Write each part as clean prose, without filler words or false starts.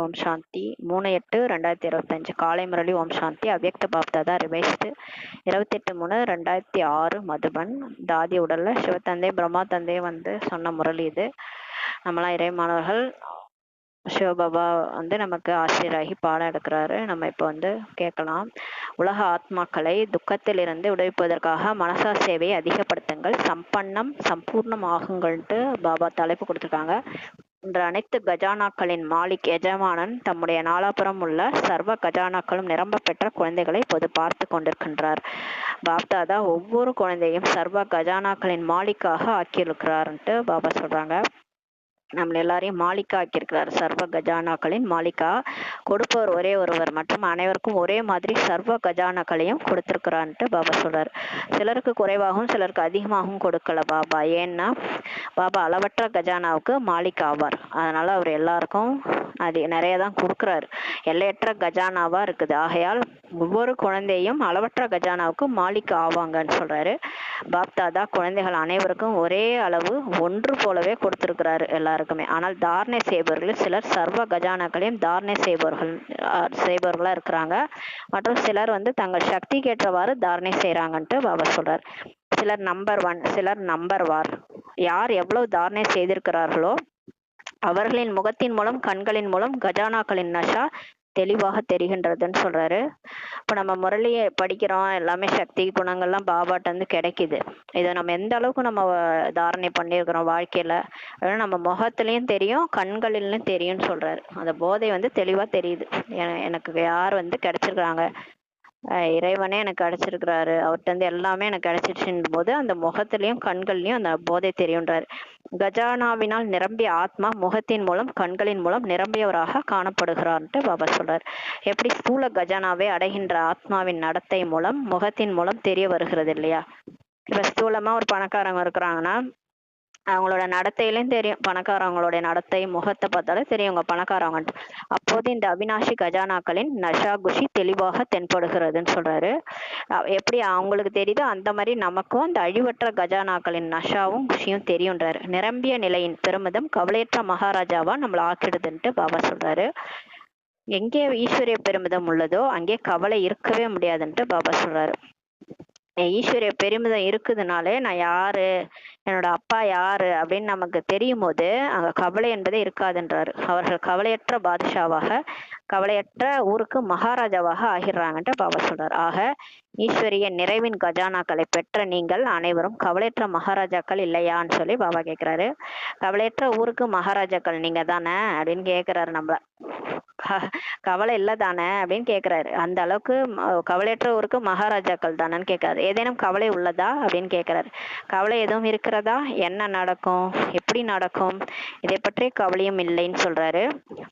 ஓம் சாந்தி. 3/8/2025 காலை முரளி. ஓம் சாந்தி. அவ்யக்த பாப்தாதா ரிவைஸ்டு 28/3/2006 மதுபன். தாதி உடல்ல சிவத்தந்தை பிரம்மா தந்தை சொன்ன முரளி இது. நம்மளாம் இறை மாணவர்கள். சிவபாபா நமக்கு ஆசிரியராகி பாடம் எடுக்கிறாரு. நம்ம இப்போ கேட்கலாம். உலக ஆத்மாக்களை துக்கத்தில் இருந்து விடுவிப்பதற்காக மனசா சேவையை அதிகப்படுத்துங்கள், சம்பன்னம் சம்பூர்ணம் ஆகுங்கள்ட்டு பாபா தலைப்பு கொடுத்துருக்காங்க. இன்று அனைத்து கஜானாக்களின் மாலிக் எஜமானன் தம்முடைய நாலாபுரம் உள்ள சர்வ கஜானாக்களும் நிரம்ப பெற்ற குழந்தைகளை இப்போது பார்த்து கொண்டிருக்கின்றார். பாப்தாதா ஒவ்வொரு குழந்தையும் சர்வ கஜானாக்களின் மாலிக்காக ஆக்கியிருக்கிறார்ன்ட்டு பாபா சொல்றாங்க. நம்மள எல்லாரையும் மாலிக்கா ஆக்கியிருக்கிறார். சர்வ கஜானாக்களின் மாலிக்கா. கொடுப்பவர் ஒரே ஒருவர் மற்றும் அனைவருக்கும் ஒரே மாதிரி சர்வ கஜானாக்களையும் கொடுத்திருக்கிறான்ட்டு பாபா சொல்றாரு. சிலருக்கு குறைவாகவும் சிலருக்கு அதிகமாகவும் கொடுக்கல பாபா. ஏன்னா பாபா அளவற்ற கஜானாவுக்கு மாலிக் ஆவார். அதனால அவர் எல்லாருக்கும் அது நிறைய தான் கொடுக்குறாரு. எல்லையற்ற கஜானாவா இருக்குது. ஆகையால் ஒவ்வொரு குழந்தையும் அளவற்ற கஜானாவுக்கு மாலிக் ஆவாங்கன்னு சொல்றாரு. பாப்தாதா குழந்தைகள் அனைவருக்கும் ஒரே அளவு ஒன்று போலவே கொடுத்திருக்கிறாரு எல்லாருக்குமே. ஆனால் தாரணை செய்பவர்கள் சிலர் சர்வ கஜானாக்களையும் தாரணை செய்பவர்களா இருக்கிறாங்க. மற்றும் சிலர் தங்கள் சக்திக்கு ஏற்றவாறு தாரணை செய்யறாங்கன்ட்டு பாபா சொல்றார். சிலர் நம்பர் 1, சிலர் நம்பர் வார். யார் எவ்வளவு தாரணை செய்திருக்கிறார்களோ அவர்களின் முகத்தின் மூலம் கண்களின் மூலம் கஜானாக்களின் நஷா தெளிவாக தெரிகின்றதுன்னு சொல்றாரு. இப்போ நம்ம முரளியை படிக்கிறோம், எல்லாமே சக்தி குணங்கள்லாம் பாபாட்ட கிடைக்குது. இதை நம்ம எந்த அளவுக்கு நம்ம தாரணை பண்ணியிருக்கிறோம் வாழ்க்கையில, நம்ம முகத்துலயும் தெரியும் கண்களிலும் தெரியும்னு சொல்றாரு. அந்த போதை தெளிவா தெரியுது. எனக்கு யார் கிடைச்சிருக்கிறாங்க, இறைவனே எனக்கு கிடைச்சிருக்கிறாரு, அவர்கிட்ட எல்லாமே எனக்கு கிடைச்சிருச்சுன்னு போது அந்த முகத்திலையும் கண்கள்லயும் அந்த போதை தெரியுன்றாரு. கஜானாவினால் நிரம்பிய ஆத்மா முகத்தின் மூலம் கண்களின் மூலம் நிரம்பியவராக காணப்படுகிறார்ன்ட்டு பாபா சொல்றார். எப்படி ஸ்தூல கஜானாவை அடைகின்ற ஆத்மாவின் நடத்தை மூலம் முகத்தின் மூலம் தெரிய வருகிறது இல்லையா. இப்ப ஸ்தூலமா ஒரு பணக்காரங்க இருக்கிறாங்கன்னா அவங்களோட நடத்தையிலும் தெரியும். பணக்காரவங்களுடைய நடத்தை முகத்தை பார்த்தாலே தெரியும் அவங்க பணக்காரவங்க. அப்போது இந்த அவினாஷி கஜானாக்களின் நஷா குஷி தெளிவாக தென்படுகிறதுன்னு சொல்றாரு. எப்படி அவங்களுக்கு தெரியுதோ அந்த மாதிரி நமக்கும் இந்த அழிவற்ற கஜானாக்களின் நஷாவும் குஷியும் தெரியுன்றாரு. நிரம்பிய நிலையின் பெருமிதம் கவலையற்ற மகாராஜாவா நம்மளை ஆக்கிடுதுன்ட்டு பாபா சொல்றாரு. எங்கே ஈஸ்வரிய பெருமிதம் உள்ளதோ அங்கே கவலை இருக்கவே முடியாதுன்ட்டு பாபா சொல்றாரு. ஈஸ்வரிய பெருமிதம் இருக்குதுனாலே நான் யாரு, என்னோட அப்பா யாரு அப்படின்னு நமக்கு தெரியும் போது அங்க கவலை என்பதே இருக்காதுன்றாரு. அவர்கள் கவலையற்ற பாதுஷாவாக, கவலையற்ற ஊருக்கு மகாராஜாவாக ஆகிறாங்கன்ட்டு பாபா சொல்றாரு. ஆக ஈஸ்வரிய நிறைவின் கஜானாக்களை பெற்ற நீங்கள் அனைவரும் கவலையற்ற மகாராஜாக்கள் இல்லையான்னு சொல்லி பாபா கேட்கிறாரு. கவலையற்ற ஊருக்கு மகாராஜாக்கள் நீங்க தானே அப்படின்னு கேட்கிறாரு. நம்மள கவலை இல்லை தானே அப்படின்னு கேட்கிறாரு. அந்த அளவுக்கு கவலையற்ற ஊருக்கு மகாராஜாக்கள் தானேன்னு கேட்கறாரு. ஏதேனும் கவலை உள்ளதா அப்படின்னு கேட்கிறாரு. கவலை எதுவும் இருக்கிறதா, என்ன நடக்கும், எப்படி நடக்கும், இதை பற்றி கவலையும் இல்லைன்னு சொல்றாரு.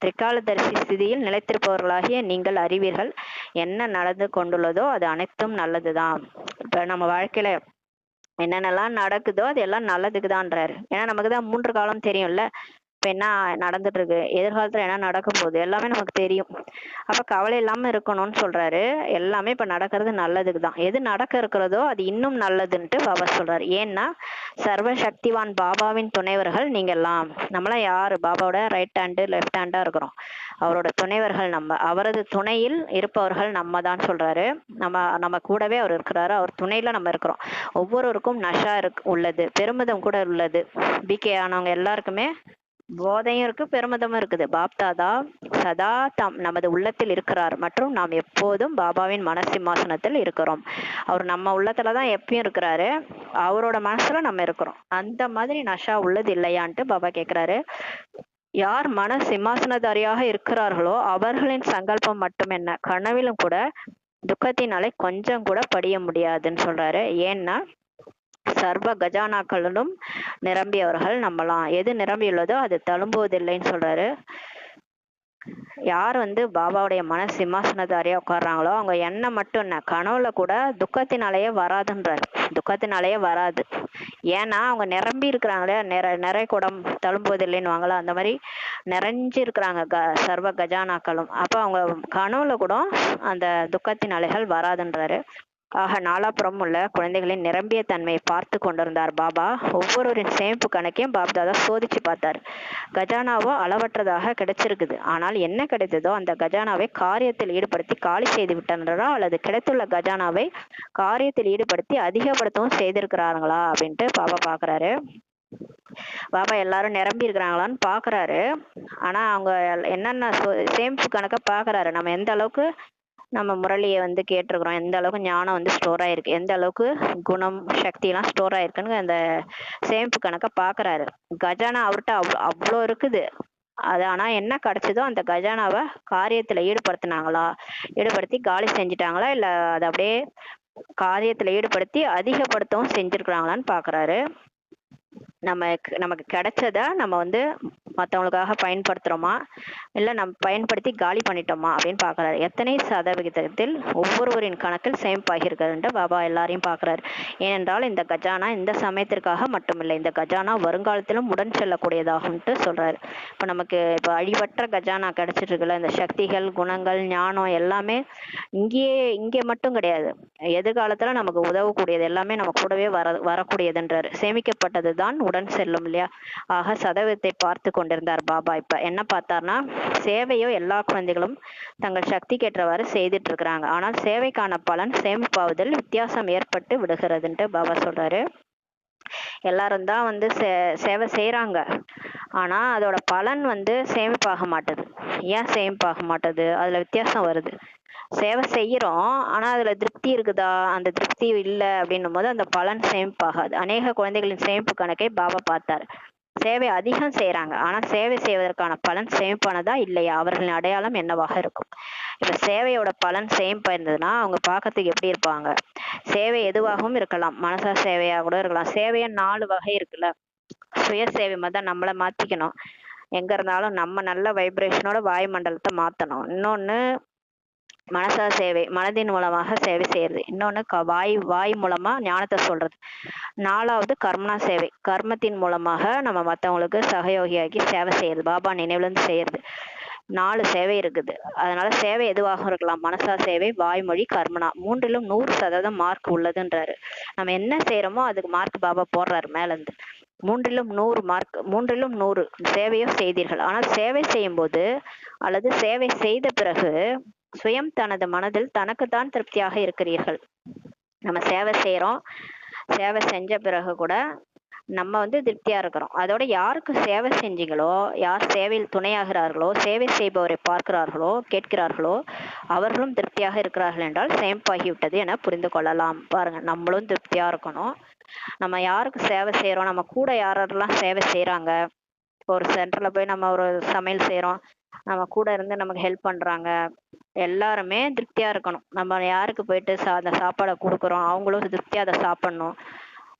திரிகாலதரிசி ஸ்திதியில் நிலைத்திருப்பவர்களாகிய நீங்கள் அறிவீர்கள், என்ன நடந்து கொண்டுள்ளதோ அது அனைத்தும் நல்லதுதான். இப்ப நம்ம வாழ்க்கையில என்னென்னலாம் நடக்குதோ அது எல்லாம் நல்லதுக்கு தான்றாரு. ஏன்னா நமக்கு தான் 3 காலம் தெரியும்ல. இப்ப என்ன நடந்துட்டு இருக்கு, எதிர்காலத்துல என்ன நடக்க போகுது, எல்லாமே நமக்கு தெரியும். அப்ப கவலை இல்லாம இருக்கணும்னு சொல்றாரு. எல்லாமே இப்ப நடக்கிறது நல்லதுக்கு தான். எது நடக்க இருக்கிறதோ அது இன்னும் நல்லதுன்ட்டு பாபா சொல்றாரு. ஏன்னா சர்வ சக்திவான் பாபாவின் துணைவர்கள் நீங்க எல்லாம். நம்மளாம் யாரு, பாபாவோட ரைட் ஹேண்டு லெஃப்ட் ஹேண்டா இருக்கிறோம். அவரோட துணைவர்கள் நம்ம, அவரது துணையில் இருப்பவர்கள் நம்ம தான் சொல்றாரு. நம்ம கூடவே அவர் இருக்கிறாரு, அவர் துணையில நம்ம இருக்கிறோம். ஒவ்வொருவருக்கும் நஷா உள்ளது, பெருமிதம் கூட உள்ளது. பிகே ஆனவங்க எல்லாருக்குமே போதையும் இருக்கு, பெருமிதமும் இருக்குது. பாப்தாதா சதா நமது உள்ளத்தில் இருக்கிறார் மற்றும் நாம் எப்போதும் பாபாவின் மனசிம்மாசனத்தில் இருக்கிறோம். அவர் நம்ம உள்ளத்துலதான் எப்பயும் இருக்கிறாரு, அவரோட மனசுல நம்ம இருக்கிறோம். அந்த மாதிரி நஷா உள்ளது இல்லையான்ட்டு பாபா கேட்கிறாரு. யார் மன சிம்மாசனதாரியாக இருக்கிறார்களோ அவர்களின் சங்கல்பம் மட்டும் என்ன, கனவிலும் கூட துக்கத்தினாலே கொஞ்சம் கூட படிய முடியாதுன்னு சொல்றாரு. ஏன்னா சர்வ கஜானாக்களும் நிரம்பியவர்கள் நம்மலாம். எது நிரம்பியுள்ளதோ அது தழும்புவதில்லைன்னு சொல்றாரு. யார் பாபாவுடைய மன சிம்மாசனதாரியா உட்கார்றாங்களோ அவங்க எண்ணம் மட்டும் என்ன, கனவுல கூட துக்கத்தினாலேயே வராதுன்றாரு. துக்கத்தினாலேயே வராது. ஏன்னா அவங்க நிரம்பி இருக்கிறாங்களே, நிறை குடம் தழும்புவதில்லைன்னு வாங்கலாம், அந்த மாதிரி நிறைஞ்சு இருக்கிறாங்க சர்வ கஜானாக்களும். அப்ப அவங்க கனவுல கூட அந்த துக்கத்தின் அலைகள் வராதுன்றாரு. ஆக நாலாபுறம் உள்ள குழந்தைகளின் நிரம்பிய தன்மையை பார்த்து கொண்டிருந்தார் பாபா. ஒவ்வொருவரின் சேமிப்பு கணக்கையும் பாப்தாதா சோதிச்சு பார்த்தார். கஜானாவோ அளவற்றதாக கிடைச்சிருக்குது. ஆனால் என்ன கிடைத்ததோ அந்த கஜானாவை காரியத்தில் ஈடுபடுத்தி காலி செய்து விட்டனரா அல்லது கிடைத்துள்ள கஜானாவை காரியத்தில் ஈடுபடுத்தி அதிகப்படுத்தவும் செய்திருக்கிறாங்களா அப்படின்ட்டு பாபா பாக்குறாரு. பாபா எல்லாரும் நிரம்பி இருக்கிறாங்களான்னு பாக்குறாரு. ஆனா அவங்க என்னென்ன சேமிப்பு கணக்க பாக்குறாரு. நம்ம எந்த அளவுக்கு நம்ம முரளியை வந்து கேட்டிருக்கிறோம், எந்த அளவுக்கு ஞானம் வந்து ஸ்டோர் ஆயிருக்கு, எந்த அளவுக்கு குணம் சக்தி எல்லாம் ஸ்டோர் ஆயிருக்குன்னு அந்த சேமிப்பு கணக்க பாக்குறாரு. கஜானா அவர்கிட்ட அவ்வளோ இருக்குது. அது ஆனா என்ன கிடைச்சதோ அந்த கஜானாவை காரியத்துல ஈடுபடுத்தி காலி செஞ்சுட்டாங்களா இல்ல அதை அப்படியே காரியத்துல ஈடுபடுத்தி அதிகப்படுத்தவும் செஞ்சிருக்கிறாங்களான்னு பாக்குறாரு. நமக்கு கிடைச்சத நம்ம வந்து மற்றவங்களுக்காக பயன்படுத்துறோமா இல்ல நம்ம பயன்படுத்தி காலி பண்ணிட்டோமா அப்படின்னு பாக்குறாரு. எத்தனை சதவிகிதத்தில் ஒவ்வொருவரின் கணக்கில் சேமிப்பாகியிருக்கிறது பாபா எல்லாரையும் பாக்குறாரு. ஏனென்றால் இந்த கஜானா இந்த சமயத்திற்காக மட்டுமில்லை, இந்த கஜானா வருங்காலத்திலும் உடன் செல்லக்கூடியதாகும்ட்டு சொல்றாரு. இப்ப நமக்கு இப்ப அழிவற்ற கஜானா கிடைச்சிட்டு இருக்குல்ல, இந்த சக்திகள் குணங்கள் ஞானம் எல்லாமே இங்கே மட்டும் கிடையாது, எதிர்காலத்துல நமக்கு உதவக்கூடியது எல்லாமே நம்ம கூடவே வரக்கூடியதுன்றாரு. சேமிக்கப்பட்டதுதான் உடன் செல்லும் இல்லையா. ஆக சதவீதத்தை பார்த்து கொண்டிருந்தார் பாபா. இப்ப என்ன பார்த்தார்னா, சேவையோ எல்லா குழந்தைகளும் தங்கள் சக்திக்கு ஏற்றவாறு செய்துட்டு இருக்கிறாங்க. ஆனால் சேவைக்கான பலன் சேமிப்பாவதில் வித்தியாசம் ஏற்பட்டு விடுகிறதுன்ட்டு பாபா சொல்றாரு. எல்லாரும் தான் வந்து சேவை செய்யறாங்க. ஆனா அதோட பலன் வந்து சேமிப்பாக மாட்டுது. ஏன் சேமிப்பாக மாட்டுது? அதுல வித்தியாசம் வருது. சேவை செய்யறோம், ஆனா அதுல திருப்தி இருக்குதா? அந்த திருப்தி இல்லை அப்படின்னும் போது அந்த பலன் சேமிப்பாகாது. அநேக குழந்தைகளின் சேமிப்பு கணக்கை பாபா பார்த்தார். சேவை அதிகம் செய்யறாங்க, ஆனா சேவை செய்வதற்கான பலன் சேமிப்பானதா இல்லையா? அவர்களின் அடையாளம் என்னவாக இருக்கும்? இப்ப சேவையோட பலன் சேமிப்பா இருந்ததுன்னா அவங்க பார்க்கறதுக்கு எப்படி இருப்பாங்க? சேவை எதுவாகவும் இருக்கலாம், மனசா சேவையா கூட இருக்கலாம். சேவைய 4 வகை இருக்குல்ல. சுய சேவை மாதிரி நம்மளை மாத்திக்கணும். எங்க இருந்தாலும் நம்ம நல்ல வைப்ரேஷனோட வாயுமண்டலத்தை மாத்தணும். இன்னொன்னு மனசா சேவை, மனதின் மூலமாக சேவை செய்யறது. இன்னொன்னு வாய் மூலமா ஞானத்தை சொல்றது. 4வது கர்மனா சேவை, கர்மத்தின் மூலமாக நம்ம மற்றவங்களுக்கு சகயோகியாகி சேவை செய்யறது, பாபா நினைவுல இருந்து செய்யறது. 4 சேவை இருக்குது. அதனால சேவை எதுவாகவும் இருக்கலாம், மனசா சேவை, வாய்மொழி, கர்மனா. 3லும் 100% மார்க் உள்ளதுன்றாரு. நம்ம என்ன செய்யறோமோ அதுக்கு மார்க் பாபா போடுறாரு மேல இருந்து. 3லும் 100 மார்க், 3லும் 100 சேவையோ செய்தீர்கள். ஆனால் சேவை செய்யும் போது அல்லது சேவை செய்த பிறகு சுயம் தனது மனதில் தனக்குத்தான் திருப்தியாக இருக்கிறீர்கள். நம்ம சேவை செய்யறோம், சேவை செஞ்ச பிறகு கூட நம்ம வந்து திருப்தியா இருக்கிறோம். அதோட யாருக்கு சேவை செஞ்சீங்களோ, யார் சேவையில் துணையாகிறார்களோ, சேவை செய்பவரை பார்க்கிறார்களோ கேட்கிறார்களோ அவர்களும் திருப்தியாக இருக்கிறார்கள் என்றால் சேமிப்பாகிவிட்டது என புரிந்து கொள்ளலாம். பாருங்க, நம்மளும் திருப்தியா இருக்கணும். நம்ம யாருக்கு சேவை செய்யறோம், நம்ம கூட யாரெல்லாம் சேவை செய்யறாங்க. ஒரு சென்டர்ல போய் நம்ம ஒரு சமையல் செய்யறோம், நம்ம கூட இருந்து நமக்கு ஹெல்ப் பண்றாங்க, எல்லாருமே திருப்தியா இருக்கணும். நம்ம யாருக்கு போயிட்டு அந்த சாப்பாடை கொடுக்குறோம் அவங்களும் திருப்தியா அதை சாப்பிடணும்.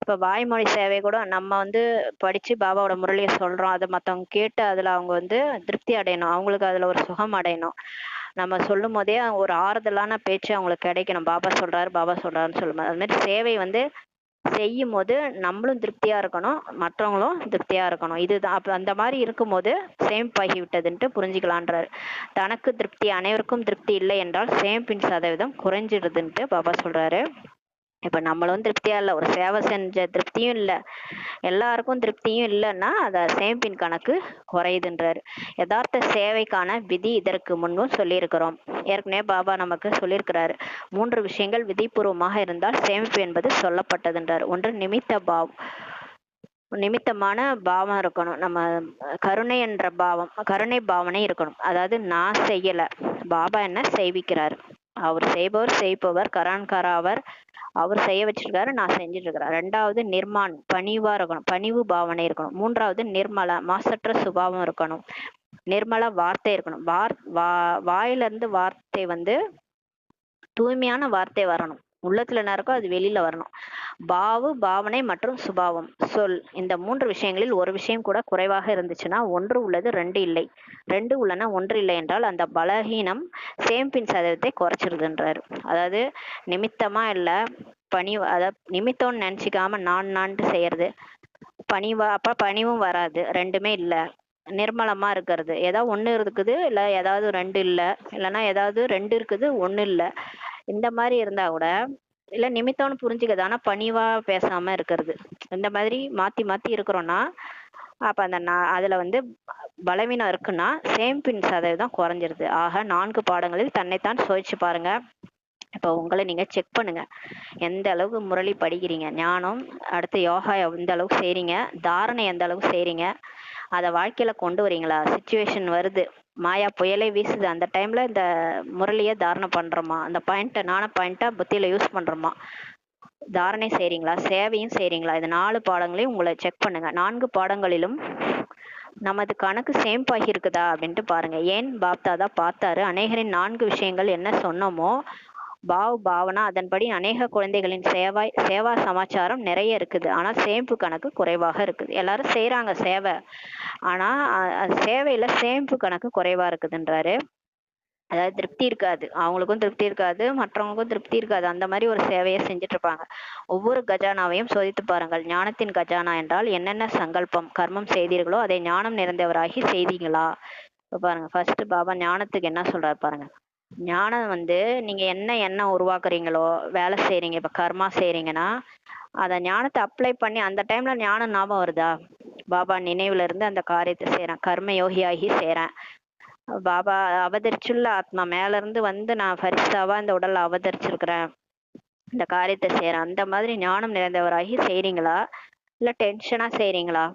இப்ப வாய்மொழி சேவை கூட நம்ம வந்து படிச்சு பாபாவோட முரளியை சொல்றோம், அதை மத்தவங்க கேட்டு அதுல அவங்க வந்து திருப்தி அடையணும், அவங்களுக்கு அதுல ஒரு சுகம் அடையணும். நம்ம சொல்லும் போதே ஒரு ஆறுதலான பேச்சு அவங்களுக்கு கிடைக்கணும். பாபா சொல்றாரு பாபா சொல்றாருன்னு சொல்லும்போது அது மாதிரி சேவை வந்து செய்யும் போது நம்மளும் திருப்தியா இருக்கணும், மற்றவங்களும் திருப்தியா இருக்கணும். இதுதான். அப்ப அந்த மாதிரி இருக்கும்போது சேமிப்பாகி விட்டதுன்ட்டு புரிஞ்சுக்கலான்றாரு. தனக்கு திருப்தி, அனைவருக்கும் திருப்தி இல்லை என்றால் சேமிப்பின் சதவீதம் குறைஞ்சிடுதுன்ட்டு பாபா சொல்றாரு. இப்ப நம்மளும் திருப்தியா இல்லை, ஒரு சேவை செஞ்ச திருப்தியும் இல்லை, எல்லாருக்கும் திருப்தியும் இல்லைன்னா அத சேமிப்பின் கணக்கு குறையுதுன்றாரு. யதார்த்த சேவைக்கான விதி இதற்கு முன்பும் சொல்லியிருக்கிறோம். ஏற்கனவே பாபா நமக்கு சொல்லியிருக்கிறாரு. 3 விஷயங்கள் விதிபூர்வமாக இருந்தால் சேமிப்பு என்பது சொல்லப்பட்டதுன்றார். ஒன்று நிமித்தமான பாவம் இருக்கணும். நம்ம கருணை என்ற பாவம், கருணை பாவனை இருக்கணும். அதாவது நான் செய்யல, பாபா என்ன செய்விக்கிறாரு, அவர் செய்பவர் கரான்காரா, அவர் செய்ய வச்சிருக்காரு, நான் செஞ்சுட்டு இருக்கிறேன். 2வது நிர்மான், பணிவா இருக்கணும், பணிவு பாவனை இருக்கணும். 3வது நிர்மல, மாசற்ற சுபாவம் இருக்கணும். நிர்மல வார்த்தை இருக்கணும். வாயில இருந்து வார்த்தை வந்து தூய்மையான வார்த்தை வரணும். உள்ளத்துல என்ன இருக்கோ அது வெளியில வரணும். பாவனை மற்றும் சுபாவம், சொல், இந்த 3 விஷயங்களில் ஒரு விஷயம் கூட குறைவாக இருந்துச்சுன்னா 1 உள்ளது 2 இல்லை, 2 உள்ளன 1 இல்லை என்றால் அந்த பலகீனம் சேமிப்பின் சதவீதத்தை குறைச்சிருதுன்றாரு. அதாவது நிமித்தமா இல்ல, அதாவது நிமித்தம்னு நினைச்சுக்காம நான்ட்டு செய்யறது, அப்ப பணிவும் வராது, 2மே இல்ல. நிர்மலமா இருக்கிறது, ஏதாவது 1 இருக்குது இல்ல ஏதாவது 2 இல்ல, இல்லைன்னா ஏதாவது 2 இருக்குது 1 இல்ல, இந்த மாதிரி இருந்தா கூட இல்ல நிமித்தம்னு புரிஞ்சுக்குது. ஆனா பணிவா பேசாம இருக்கிறது. இந்த மாதிரி மாத்தி மாத்தி இருக்கிறோம்னா, அப்ப அந்த அதுல வந்து பலவீனம் இருக்குன்னா, சேமிப்பின் சதவீதம் குறைஞ்சிருது. ஆக 4 பாடங்களில் தன்னைத்தான் சோதிச்சு பாருங்க. இப்போ உங்கள நீங்க செக் பண்ணுங்க. எந்த அளவுக்கு முரளி படிக்கிறீங்க? ஞானம், அடுத்து யோகா எந்த அளவுக்கு செய்றீங்க? தாரணை எந்த அளவுக்கு செய்றீங்க? அத வாழ்க்கையில கொண்டு வரீங்களா? சிச்சுவேஷன் வருது. மாயா புயலே வீசுது. அந்த டைம்ல இந்த முரளிய தாரணம் பண்றோமா? அந்த ஞான பாயிண்ட்ட புத்தியில யூஸ் பண்றோமா? தாரணை செய்றீங்களா? சேவையும் செய்றீங்களா? இது 4 பாடங்களையும் உங்கள செக் பண்ணுங்க. 4 பாடங்களிலும் நமது கணக்கு சேம்பாகி இருக்குதா அப்படின்ட்டு பாருங்க. ஏன் பாப்தாதா பார்த்தாரு, அநேகரின் 4 விஷயங்கள் என்ன சொன்னோமோ பாவனா அதன்படி அநேக குழந்தைகளின் சேவா சமாச்சாரம் நிறைய இருக்குது. ஆனா சேமிப்பு கணக்கு குறைவாக இருக்குது. எல்லாரும் செய்யறாங்க சேவை, ஆனா சேவையில சேமிப்பு கணக்கு குறைவா இருக்குதுன்றாரு. அதாவது திருப்தி இருக்காது, அவங்களுக்கும் திருப்தி இருக்காது, மற்றவங்களுக்கும் திருப்தி இருக்காது. அந்த மாதிரி ஒரு சேவையை செஞ்சுட்டு இருப்பாங்க. ஒவ்வொரு கஜானாவையும் சோதித்து பாருங்கள். ஞானத்தின் கஜானா என்றால் என்னென்ன சங்கல்பம் கர்மம் செய்தீர்களோ அதை ஞானம் நிறைந்தவராகி செய்தீங்களா? இப்ப பாருங்க, ஃபர்ஸ்ட் பாபா ஞானத்துக்கு என்ன சொல்றாரு பாருங்க. ஞானம் வந்து நீங்க என்ன எண்ணம் உருவாக்குறீங்களோ, வேலை செய்றீங்க, இப்ப கர்மா செய்றீங்கன்னா அத ஞானத்தை அப்ளை பண்ணி அந்த டைம்ல ஞானம் ஞாபகம் வருதா? பாபா நினைவுல இருந்து அந்த காரியத்தை செய்யறேன், கர்ம யோகியாகி செய்றேன். பாபா அவதரிச்சுள்ள ஆத்மா மேல இருந்து வந்து நான் பரிசாவா இந்த உடல்ல அவதரிச்சிருக்கிறேன், இந்த காரியத்தை செய்யறேன். அந்த மாதிரி ஞானம் நிறைந்தவராகி செய்றீங்களா, இல்ல டென்ஷனா செய்றீங்களா?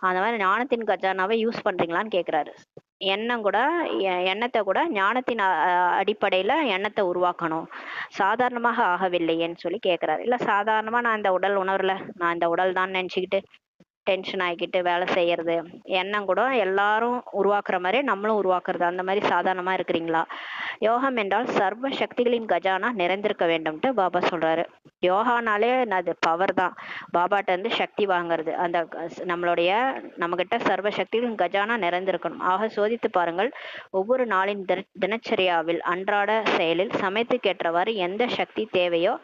அந்த மாதிரி ஞானத்தின் கஜானாவை யூஸ் பண்றீங்களான்னு கேக்குறாரு. எண்ணம் கூட எண்ணத்தை கூட ஞானத்தின் அடிப்படையில எண்ணத்தை உருவாக்கணும். சாதாரணமாக ஆகவில்லையேன்னு சொல்லி கேக்குறாரு. இல்ல சாதாரணமா நான் இந்த உடல் உணர்வுல நான் இந்த உடல் தான் நினைச்சுக்கிட்டு டென்ஷன் ஆகிக்கிட்டு வேலை செய்யறது, எண்ணம் கூட எல்லாரும் உருவாக்குற மாதிரி நம்மளும் உருவாக்குறது, அந்த மாதிரி சாதாரணமா இருக்கிறீங்களா? யோகம் என்றால் சர்வ சக்திகளின் கஜானா நிறைந்திருக்க வேண்டும்ட்டு பாபா சொல்றாரு. யோகானாலே அது பவர் தான், பாபாட்ட இருந்து சக்தி வாங்குறது. அந்த நம்மளுடைய நம்மகிட்ட சர்வ சக்திகளின் கஜானா நிறைந்திருக்கணும். ஆக சோதித்து பாருங்கள். ஒவ்வொரு நாளின் தினச்சரியாவில் அன்றாட செயலில் சமயத்துக்கேற்றவாறு எந்த சக்தி தேவையோ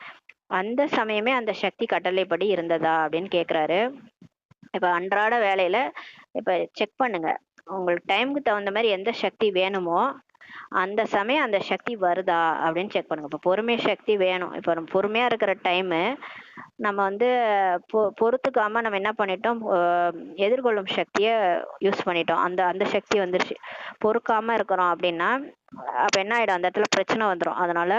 அந்த சமயமே அந்த சக்தி கட்டளைப்படி இருந்ததா அப்படின்னு கேக்குறாரு. இப்ப அன்றாட வேலையில இப்ப செக் பண்ணுங்க, உங்களுக்கு டைமுக்கு தகுந்த மாதிரி எந்த சக்தி வேணுமோ அந்த சமயம் அந்த சக்தி வருதா அப்படின்னு செக் பண்ணுங்க. இப்ப பொறுமை சக்தி வேணும். இப்ப நம்ம பொறுமையா இருக்கிற டைமு நம்ம வந்து பொறுத்துக்காம நம்ம என்ன பண்ணிட்டோம், எதிர்கொள்ளும் சக்திய யூஸ் பண்ணிட்டோம். அந்த அந்த சக்தி வந்துருச்சு. பொறுக்காம இருக்கிறோம் அப்படின்னா அப்ப என்ன ஆயிடும், அந்த இடத்துல பிரச்சனை வந்துடும். அதனால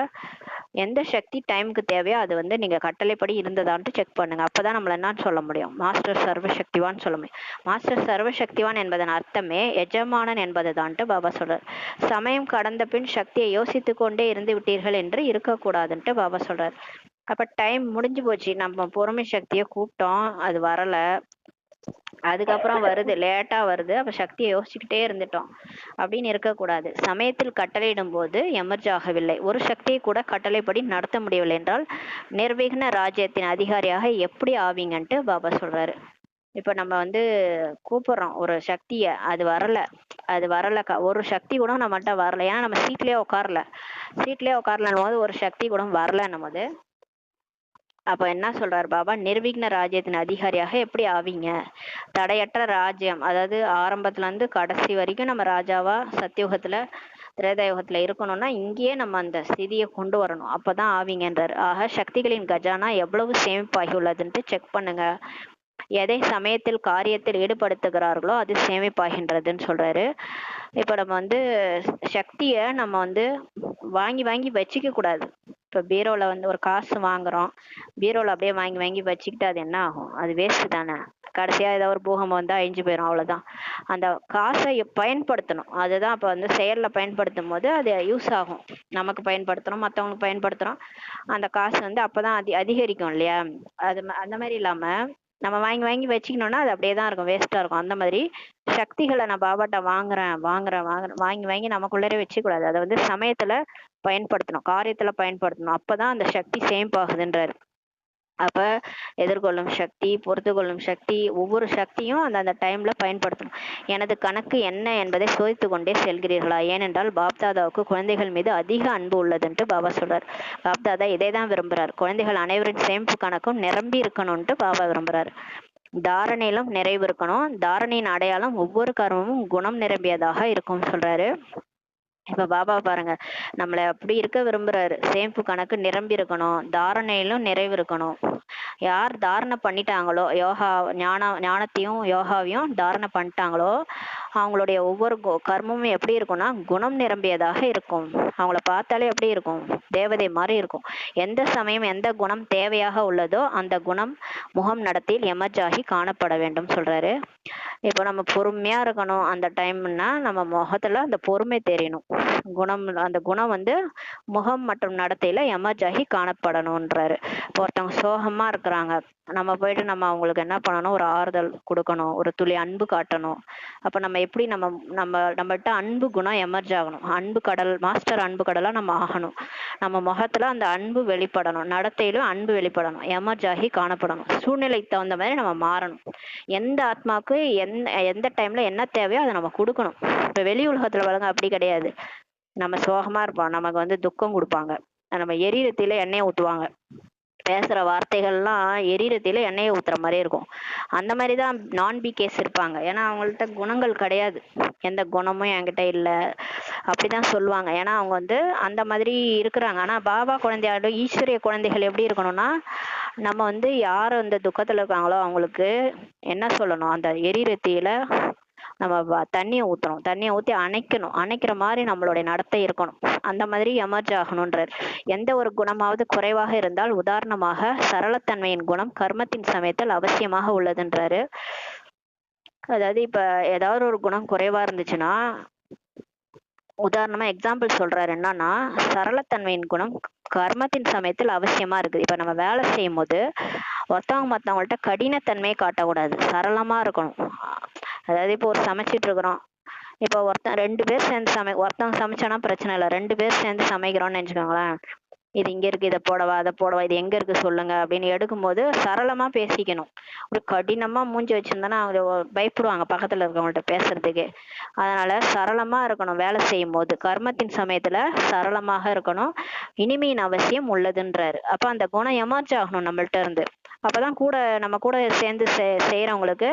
எந்த சக்தி டைமுக்கு தேவையோ அது வந்து நீங்க கட்டளைப்படி இருந்ததான்ட்டு செக் பண்ணுங்க. அப்பதான் நம்மள என்னன்னு சொல்ல முடியும், மாஸ்டர் சர்வசக்திவான் சொல்ல முடியும். மாஸ்டர் சர்வசக்திவான் என்பதன் அர்த்தமே எஜமானன் என்பதுதான்ட்டு பாபா சொல்றார். சமயம் கடந்த பின் சக்தியை யோசித்து கொண்டே இருந்து விட்டீர்கள் என்று இருக்கக்கூடாதுன்ட்டு பாபா சொல்றார். அப்ப டைம் முடிஞ்சு போச்சு, நம்ம பொறுமை சக்தியை கூப்பிட்டோம், அது வரல, அதுக்கப்புறம் வருது, லேட்டா வருது, அப்ப சக்தியை யோசிச்சுக்கிட்டே இருந்துட்டோம் அப்படின்னு இருக்கக்கூடாது. சமயத்தில் கட்டளையிடும் போது எமர்ஜ் ஆகவில்லை, ஒரு சக்தியை கூட கட்டளைப்படி நடத்த முடியவில்லை என்றால் நிர்விக்ன ராஜ்யத்தின் அதிகாரியாக எப்படி ஆவீங்கன்ட்டு பாபா சொல்றாரு. இப்ப நம்ம வந்து கூப்பிடுறோம் ஒரு சக்திய, அது வரல, அது வரல, ஒரு சக்தி கூட நம்மகிட்ட வரல, ஏன்னா நம்ம சீட்லயே உட்காரலன்னும் போது ஒரு சக்தி கூட வரலன்னும் போது அப்ப என்ன சொல்றாரு பாபா, நிர்விக்ன ராஜ்யத்தின் அதிகாரியாக எப்படி ஆவீங்க? தடையற்ற ராஜ்யம், அதாவது ஆரம்பத்துல இருந்து கடைசி வரைக்கும் நம்ம ராஜாவா சத்தியுகத்துல திரேதாயுகத்துல இருக்கணும்னா இங்கேயே நம்ம அந்த ஸ்திதியை கொண்டு வரணும், அப்பதான் ஆவீங்கன்றாரு. ஆக சக்திகளின் கஜானா எவ்வளவு சேமிப்பாகி உள்ளதுன்ட்டு செக் பண்ணுங்க. எதை சமயத்தில் காரியத்தில் ஈடுபடுத்துகிறார்களோ அது சேமிப்பாகின்றதுன்னு சொல்றாரு. இப்ப நம்ம வந்து சக்திய நம்ம வந்து வாங்கி வாங்கி வச்சுக்க கூடாது. இப்ப பீரோல வந்து ஒரு காசு வாங்குறோம், பீரோல அப்படியே வாங்கி வாங்கி வச்சுக்கிட்டு அது என்ன ஆகும், அது வேஸ்ட் தானே. கடைசியா ஏதாவது ஒரு பூகம்பம் வந்தா அழிஞ்சு போயிடும், அவ்வளவுதான். அந்த காசை பயன்படுத்தணும், அதுதான் இப்ப வந்து செயல்ல பயன்படுத்தும் போது அது யூஸ் ஆகும். நமக்கு பயன்படுத்துறோம், மத்தவங்களுக்கு பயன்படுத்துறோம், அந்த காசு வந்து அப்பதான் அதிகரிக்கும் இல்லையா? அது அந்த மாதிரி இல்லாம நம்ம வாங்கி வாங்கி வச்சுக்கணும்னா அது அப்படியே தான் இருக்கும், வேஸ்டா இருக்கும். அந்த மாதிரி சக்திகளை நான் பாபாட்ட வாங்குறேன் வாங்குறேன் வாங்குறேன் வாங்கி வாங்கி நமக்குள்ளரே வச்சுக்க கூடாது. அதை வந்து சமயத்துல பயன்படுத்தணும், காரியத்துல பயன்படுத்தணும், அப்பதான் அந்த சக்தி சேமிப்பாகுதுன்றாரு. அப்ப எதிர்கொள்ளும் சக்தி, பொறுத்து கொள்ளும் சக்தி, ஒவ்வொரு சக்தியும் அந்த அந்த டைம்ல பயன்படுத்தணும். எனது கணக்கு என்ன என்பதை சோதித்து கொண்டே செல்கிறீர்களா? ஏனென்றால் பாப்தாதாவுக்கு குழந்தைகள் மீது அதிக அன்பு உள்ளதுன்ட்டு பாபா சொல்றார். பாப்தாதா இதை தான் விரும்புறார், குழந்தைகள் அனைவரின் சேமிப்பு கணக்கும் நிரம்பி இருக்கணும்ட்டு பாபா விரும்புறாரு. தாரணையிலும் நிறைவு இருக்கணும், தாரணையின் அடையாளம் ஒவ்வொரு கர்மமும் குணம் நிரம்பியதாக இருக்கும்னு சொல்றாரு. இப்ப பாபா பாருங்க, நம்மள அப்படி இருக்க விரும்புறாரு. சேமிப்பு கணக்கு நிரம்பி இருக்கணும், தாரணையிலும் நிறைவு இருக்கணும். யார் தாரணை பண்ணிட்டாங்களோ, யோகா ஞானத்தையும் யோகாவையும் தாரணை பண்ணிட்டாங்களோ, அவங்களுடைய ஒவ்வொரு கர்மமும் எப்படி இருக்கும்னா குணம் நிரம்பியதாக இருக்கும். அவங்கள பார்த்தாலே எப்படி இருக்கும்? தேவதை மாதிரி இருக்கும். எந்த சமயம் எந்த குணம் தேவையாக உள்ளதோ அந்த குணம் முகம் நடத்தில் எமர்ஜாகி காணப்பட வேண்டும் சொல்றாரு. இப்போ நம்ம பொறுமையா இருக்கணும். அந்த டைம்னா நம்ம முகத்துல அந்த பொறுமை தெரியணும். அந்த குணம் வந்து முகம் மற்றும் நடத்தையில எமர்ஜ் ஆகி காணப்படணும்ன்றாரு. இப்போ ஒருத்தவங்க சோகமா இருக்கிறாங்க, நம்ம போயிட்டு நம்ம அவங்களுக்கு என்ன பண்ணணும்? ஒரு ஆறுதல் கொடுக்கணும், ஒரு துளி அன்பு காட்டணும். அப்ப நம்ம எப்படி நம்மகிட்ட அன்பு குணம் எமர்ஜ் ஆகணும். அன்பு கடல், மாஸ்டர் அன்பு கடலா நம்ம ஆகணும். நம்ம முகத்துல அந்த அன்பு வெளிப்படணும், நடத்தையிலும் அன்பு வெளிப்படணும், எமர்ஜ் ஆகி காணப்படணும். சூழ்நிலைக்கு தகுந்த மாதிரி நம்ம மாறணும். எந்த ஆத்மாவுக்கு எந்த டைம்ல என்ன தேவையோ அதை நம்ம கொடுக்கணும். இப்ப வெளி உலகத்துல வழங்க அப்படி கிடையாது. நம்ம சோகமா இருப்போம், நமக்கு வந்து துக்கம் கொடுப்பாங்க, நம்ம எரியிறத்தில எண்ணெயை ஊத்துவாங்க, பேசுற வார்த்தைகள்லாம் எரியிறத்தில எண்ணெயை ஊத்துற மாதிரி இருக்கும். அந்த மாதிரிதான் நான் கேஸ் இருப்பாங்க. ஏன்னா அவங்கள்ட்ட குணங்கள் கிடையாது, எந்த குணமும் என்கிட்ட இல்லை அப்படிதான் சொல்லுவாங்க. ஏன்னா அவங்க வந்து அந்த மாதிரி இருக்கிறாங்க. ஆனா பாபா குழந்தையாலும் ஈஸ்வரிய குழந்தைகள் எப்படி இருக்கணும்னா, நம்ம வந்து யார் அந்த துக்கத்துல இருக்காங்களோ அவங்களுக்கு என்ன சொல்லணும்? அந்த எரியிறத்தில நம்ம தண்ணியை ஊற்றணும், தண்ணியை ஊற்றி அணைக்கணும். அணைக்கிற மாதிரி நம்மளுடைய நடத்தை இருக்கணும். அந்த மாதிரி எமர்ஜ் ஆகணுன்றார். எந்த ஒரு குணமாவது குறைவாக இருந்தால், உதாரணமாக சரளத்தன்மையின் குணம் கர்மத்தின் சமயத்தில் அவசியமாக உள்ளதுன்றாரு. அதாவது இப்ப ஏதாவது ஒரு குணம் குறைவா இருந்துச்சுன்னா, உதாரணமா எக்ஸாம்பிள் சொல்றாரு. என்னன்னா, சரளத்தன்மையின் குணம் கர்மத்தின் சமயத்தில் அவசியமா இருக்குது. இப்ப நம்ம வேலை செய்யும் போது ஒருத்தவங்க மற்றவங்கள்ட்ட கடினத்தன்மையை காட்டக்கூடாது, சரளமா இருக்கணும். அதாவது இப்போ ஒரு சமைச்சிட்டு இருக்கிறோம், இப்போ ரெண்டு பேர் சேர்ந்து ஒருத்தவங்க சமைச்சானா பிரச்சனை இல்லை, ரெண்டு பேர் சேர்ந்து சமைக்கிறோம்னு நினைச்சுக்கோங்களேன். இது இங்க இருக்கு, இதை போடவா அதை போடவா, இது எங்க இருக்கு சொல்லுங்க அப்படின்னு எடுக்கும்போது சரளமா பேசிக்கணும். ஒரு கடினமா மூஞ்சி வச்சிருந்தோன்னா அவங்க பயப்படுவாங்க பக்கத்துல இருக்கவங்கள்ட்ட பேசுறதுக்கு. அதனால சரளமா இருக்கணும். வேலை செய்யும் போது கர்மத்தின் சமயத்துல சரளமாக இருக்கணும், இனிமையின் அவசியம் உள்ளதுன்றாரு. அப்ப அந்த குணம் எமர்ஜ் ஆகணும் நம்மள்ட்ட இருந்து. அப்பதான் நம்ம கூட சேர்ந்து செய்யறவங்களுக்கு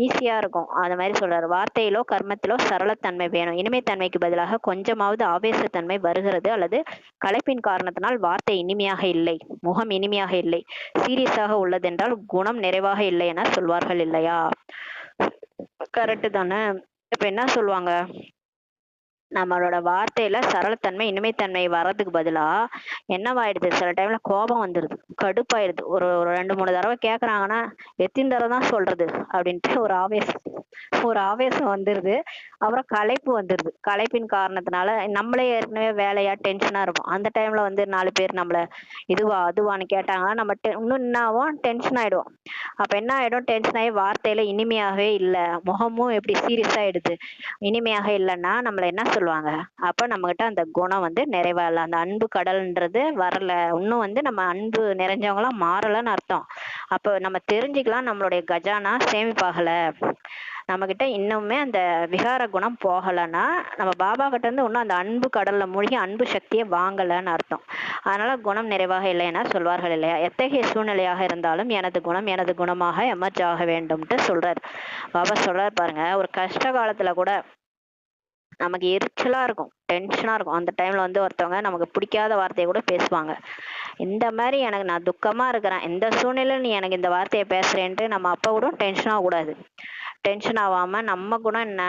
ஈஸியா இருக்கும். அது மாதிரி சொல்றாரு. வார்த்தையிலோ கர்மத்திலோ சரளத்தன்மை வேணும். இனிமைத்தன்மைக்கு பதிலாக கொஞ்சமாவது ஆவேசத்தன்மை வருகிறது, அல்லது களைப்பின் காரணத்தினால் வார்த்தை இனிமையாக இல்லை, முகம் இனிமையாக இல்லை, சீரியஸாக உள்ளதென்றால் குணம் நிறைவாக இல்லை என சொல்வார்கள் இல்லையா? கரெக்டு தானே? இப்ப என்ன சொல்லுவாங்க, நம்மளோட வார்த்தையில சரளத்தன்மை இனிமைத்தன்மை வர்றதுக்கு பதிலா என்னவாயிடுது, சில டைம்ல கோபம் வந்துடுது, கடுப்பாயிடுது. ஒரு ஒரு 2-3 தடவை கேக்குறாங்கன்னா எத்தனை தடவை தான் சொல்றது அப்படின்ட்டு ஒரு ஆவேசம் வந்துருது. அப்புறம் களைப்பு வந்துருது. களைப்பின் காரணத்தினால நம்மளே ஏற்கனவே வேலையா டென்ஷனா இருப்போம். அந்த டைம்ல வந்து 4 பேர் நம்மள இதுவா அதுவான்னு கேட்டாங்கன்னா நம்ம இன்னும் என்ன ஆகும்? டென்ஷன் ஆயிடுவோம். அப்ப என்ன ஆயிடும்? டென்ஷன் ஆகி வார்த்தையில இனிமையாகவே இல்லை, முகமும் எப்படி சீரியஸா ஆயிடுது, இனிமையாக இல்லைன்னா நம்மள என்ன சொல்லுவாங்க? அப்ப நம்ம கிட்ட அந்த குணம் வந்து நிறைவா இல்லை, அந்த அன்பு கடல்ன்றது வரல, இன்னும் வந்து நம்ம அன்பு நிறைஞ்சவங்களாம் மாறலன்னு அர்த்தம். அப்ப நம்ம தெரிஞ்சுக்கலாம் நம்மளுடைய கஜானா சேமிப்பாகல, நம்ம கிட்ட இன்னுமே அந்த விகார குணம் போகலைன்னா நம்ம பாபா கிட்ட இருந்து இன்னும் அந்த அன்பு கடல்ல மூழ்கி அன்பு சக்தியை வாங்கலைன்னு அர்த்தம். அதனால குணம் நிறைவாக இல்லைன்னா சொல்வார்கள் இல்லையா? எத்தகைய சூழ்நிலையாக இருந்தாலும் எனது குணம் எனது குணமாக எமர்ஜ் ஆக வேண்டும்ட்டு சொல்றாரு. பாபா சொல்றாரு பாருங்க, ஒரு கஷ்ட காலத்துல கூட நமக்கு எரிச்சலா இருக்கும், டென்ஷனா இருக்கும். அந்த டைம்ல வந்து ஒருத்தவங்க நமக்கு பிடிக்காத வார்த்தையை கூட பேசுவாங்க. இந்த மாதிரி எனக்கு நான் துக்கமா இருக்கிறேன், இந்த சூழ்நிலையில நீ எனக்கு இந்த வார்த்தையை பேசுறேன்ட்டு நம்ம அப்ப கூட டென்ஷன் ஆகக்கூடாது. டென்ஷன் ஆகாம நம்ம குணம் என்ன,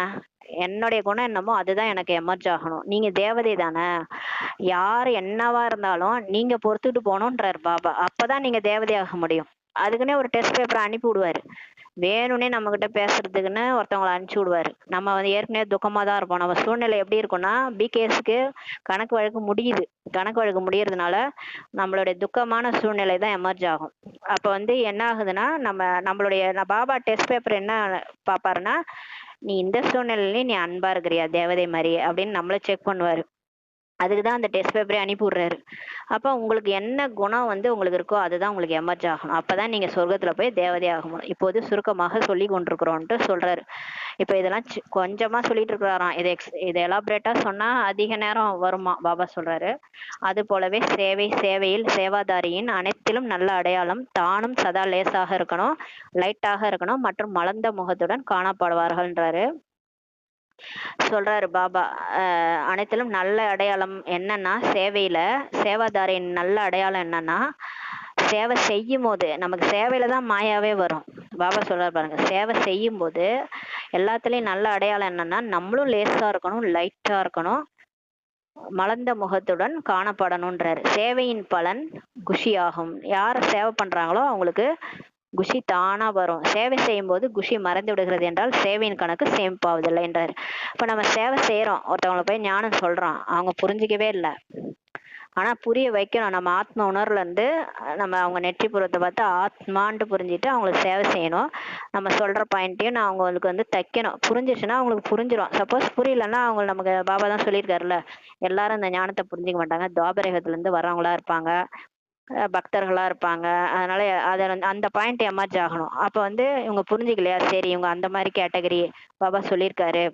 என்னுடைய குணம் என்னமோ அதுதான் எனக்கு எமர்ஜ் ஆகணும். நீங்க தேவதை தானே, யார் என்னவா இருந்தாலும் நீங்க பொறுத்துட்டு போகணுன்றாரு பாபா. அப்பதான் நீங்க தேவதையாக முடியும். அதுக்குன்னே ஒரு டெஸ்ட் பேப்பர் அனுப்பி விடுவாரு, வேணும்னே நம்ம கிட்ட பேசுறதுக்குன்னு ஒருத்தவங்களை அனுப்பிச்சு விடுவாரு. நம்ம வந்து ஏற்கனவே துக்கமா தான் இருப்போம். நம்ம சூழ்நிலை எப்படி இருக்கும்னா, பிகேஎஸ்க்கு கணக்கு வழக்கு முடியுது, கணக்கு வழக்கு முடியறதுனால நம்மளுடைய துக்கமான சூழ்நிலை தான் எமர்ஜ் ஆகும். அப்ப வந்து என்ன ஆகுதுன்னா, நம்மளுடைய பாபா டெஸ்ட் பேப்பர் என்ன பாப்பாருன்னா, நீ இந்த சூழ்நிலையிலயும் நீ அன்பா இருக்கிறியா தேவதை மாதிரி அப்படின்னு நம்மள செக் பண்ணுவாரு. அதுக்குதான் அந்த டெஸ்ட் பேப்பரே அனுப்பி விடுறாரு. அப்ப உங்களுக்கு என்ன குணம் வந்து உங்களுக்கு இருக்கோ அதுதான் உங்களுக்கு எமர்ஜ் ஆகணும். அப்பதான் நீங்க சொர்க்கத்துல போய் தேவதை ஆக முடியும். இப்போது சுருக்கமாக சொல்லி கொண்டிருக்கிறோம்ட்டு சொல்றாரு. இப்ப இதெல்லாம் கொஞ்சமா சொல்லிட்டு இருக்கிறாராம். இதை எலாபரேட்டா சொன்னா அதிக நேரம் வருமா பாபா சொல்றாரு. அது போலவே சேவையில் சேவாதாரியின் அனைத்திலும் நல்ல அடையாளம், தானும் சதா லேசாக இருக்கணும், லைட்டாக இருக்கணும் மற்றும் மலர்ந்த முகத்துடன் காணப்படுவார்கள்ன்றாரு. சொல்றாரு பாபா. அனைத்திலும் நல்ல அடையாளம் என்னன்னா, சேவையில சேவாதாரின் நல்ல அடையாளம் என்னன்னா, சேவை செய்யும் போது நமக்கு சேவையில தான் மாயாவே வரும். பாபா சொல்றாரு பாருங்க, சேவை செய்யும் போது எல்லாத்துலயும் நல்ல அடையாளம் என்னன்னா, நம்மளும் லேசா இருக்கணும், லைட்டா இருக்கணும், மலர்ந்த முகத்துடன் காணப்படணும்ன்றாரு. சேவையின் பலன் குஷியாகும். யார் சேவை பண்றாங்களோ அவங்களுக்கு குஷி தானா வரும். சேவை செய்யும் போது குஷி மறைந்து விடுகிறது என்றால் சேவையின் கணக்கு சேமிப்பாவதில்லை என்றார். இப்ப நம்ம சேவை செய்யறோம், ஒருத்தவங்களை போய் ஞானம் சொல்றோம், அவங்க புரிஞ்சிக்கவே இல்லை. ஆனா புரிய வைக்கணும். நம்ம ஆத்ம உணர்வுல இருந்து நம்ம அவங்க நெற்றிப்புறத்தை பார்த்து ஆத்மான்ட்டு புரிஞ்சுட்டு அவங்களுக்கு சேவை செய்யணும். நம்ம சொல்ற பாயிண்ட்டையும் நான் அவங்களுக்கு வந்து தைக்கணும். புரிஞ்சிச்சுன்னா அவங்களுக்கு புரிஞ்சிடும். சப்போஸ் புரியலன்னா அவங்க நமக்கு பாபா தான் சொல்லியிருக்காருல்ல, எல்லாரும் இந்த ஞானத்தை புரிஞ்சுக்க மாட்டாங்க, துவாபரகத்துல இருந்து வர்றவங்களா இருப்பாங்க, பக்தர்களா இருப்பாங்க. அதனால அத அந்த பாயிண்ட் எமர்ஜ் ஆகணும். அப்ப வந்து இவங்க புரிஞ்சுக்கலையா, சரி இவங்க அந்த மாதிரி கேட்டகரி பாபா சொல்லியிருக்காரு,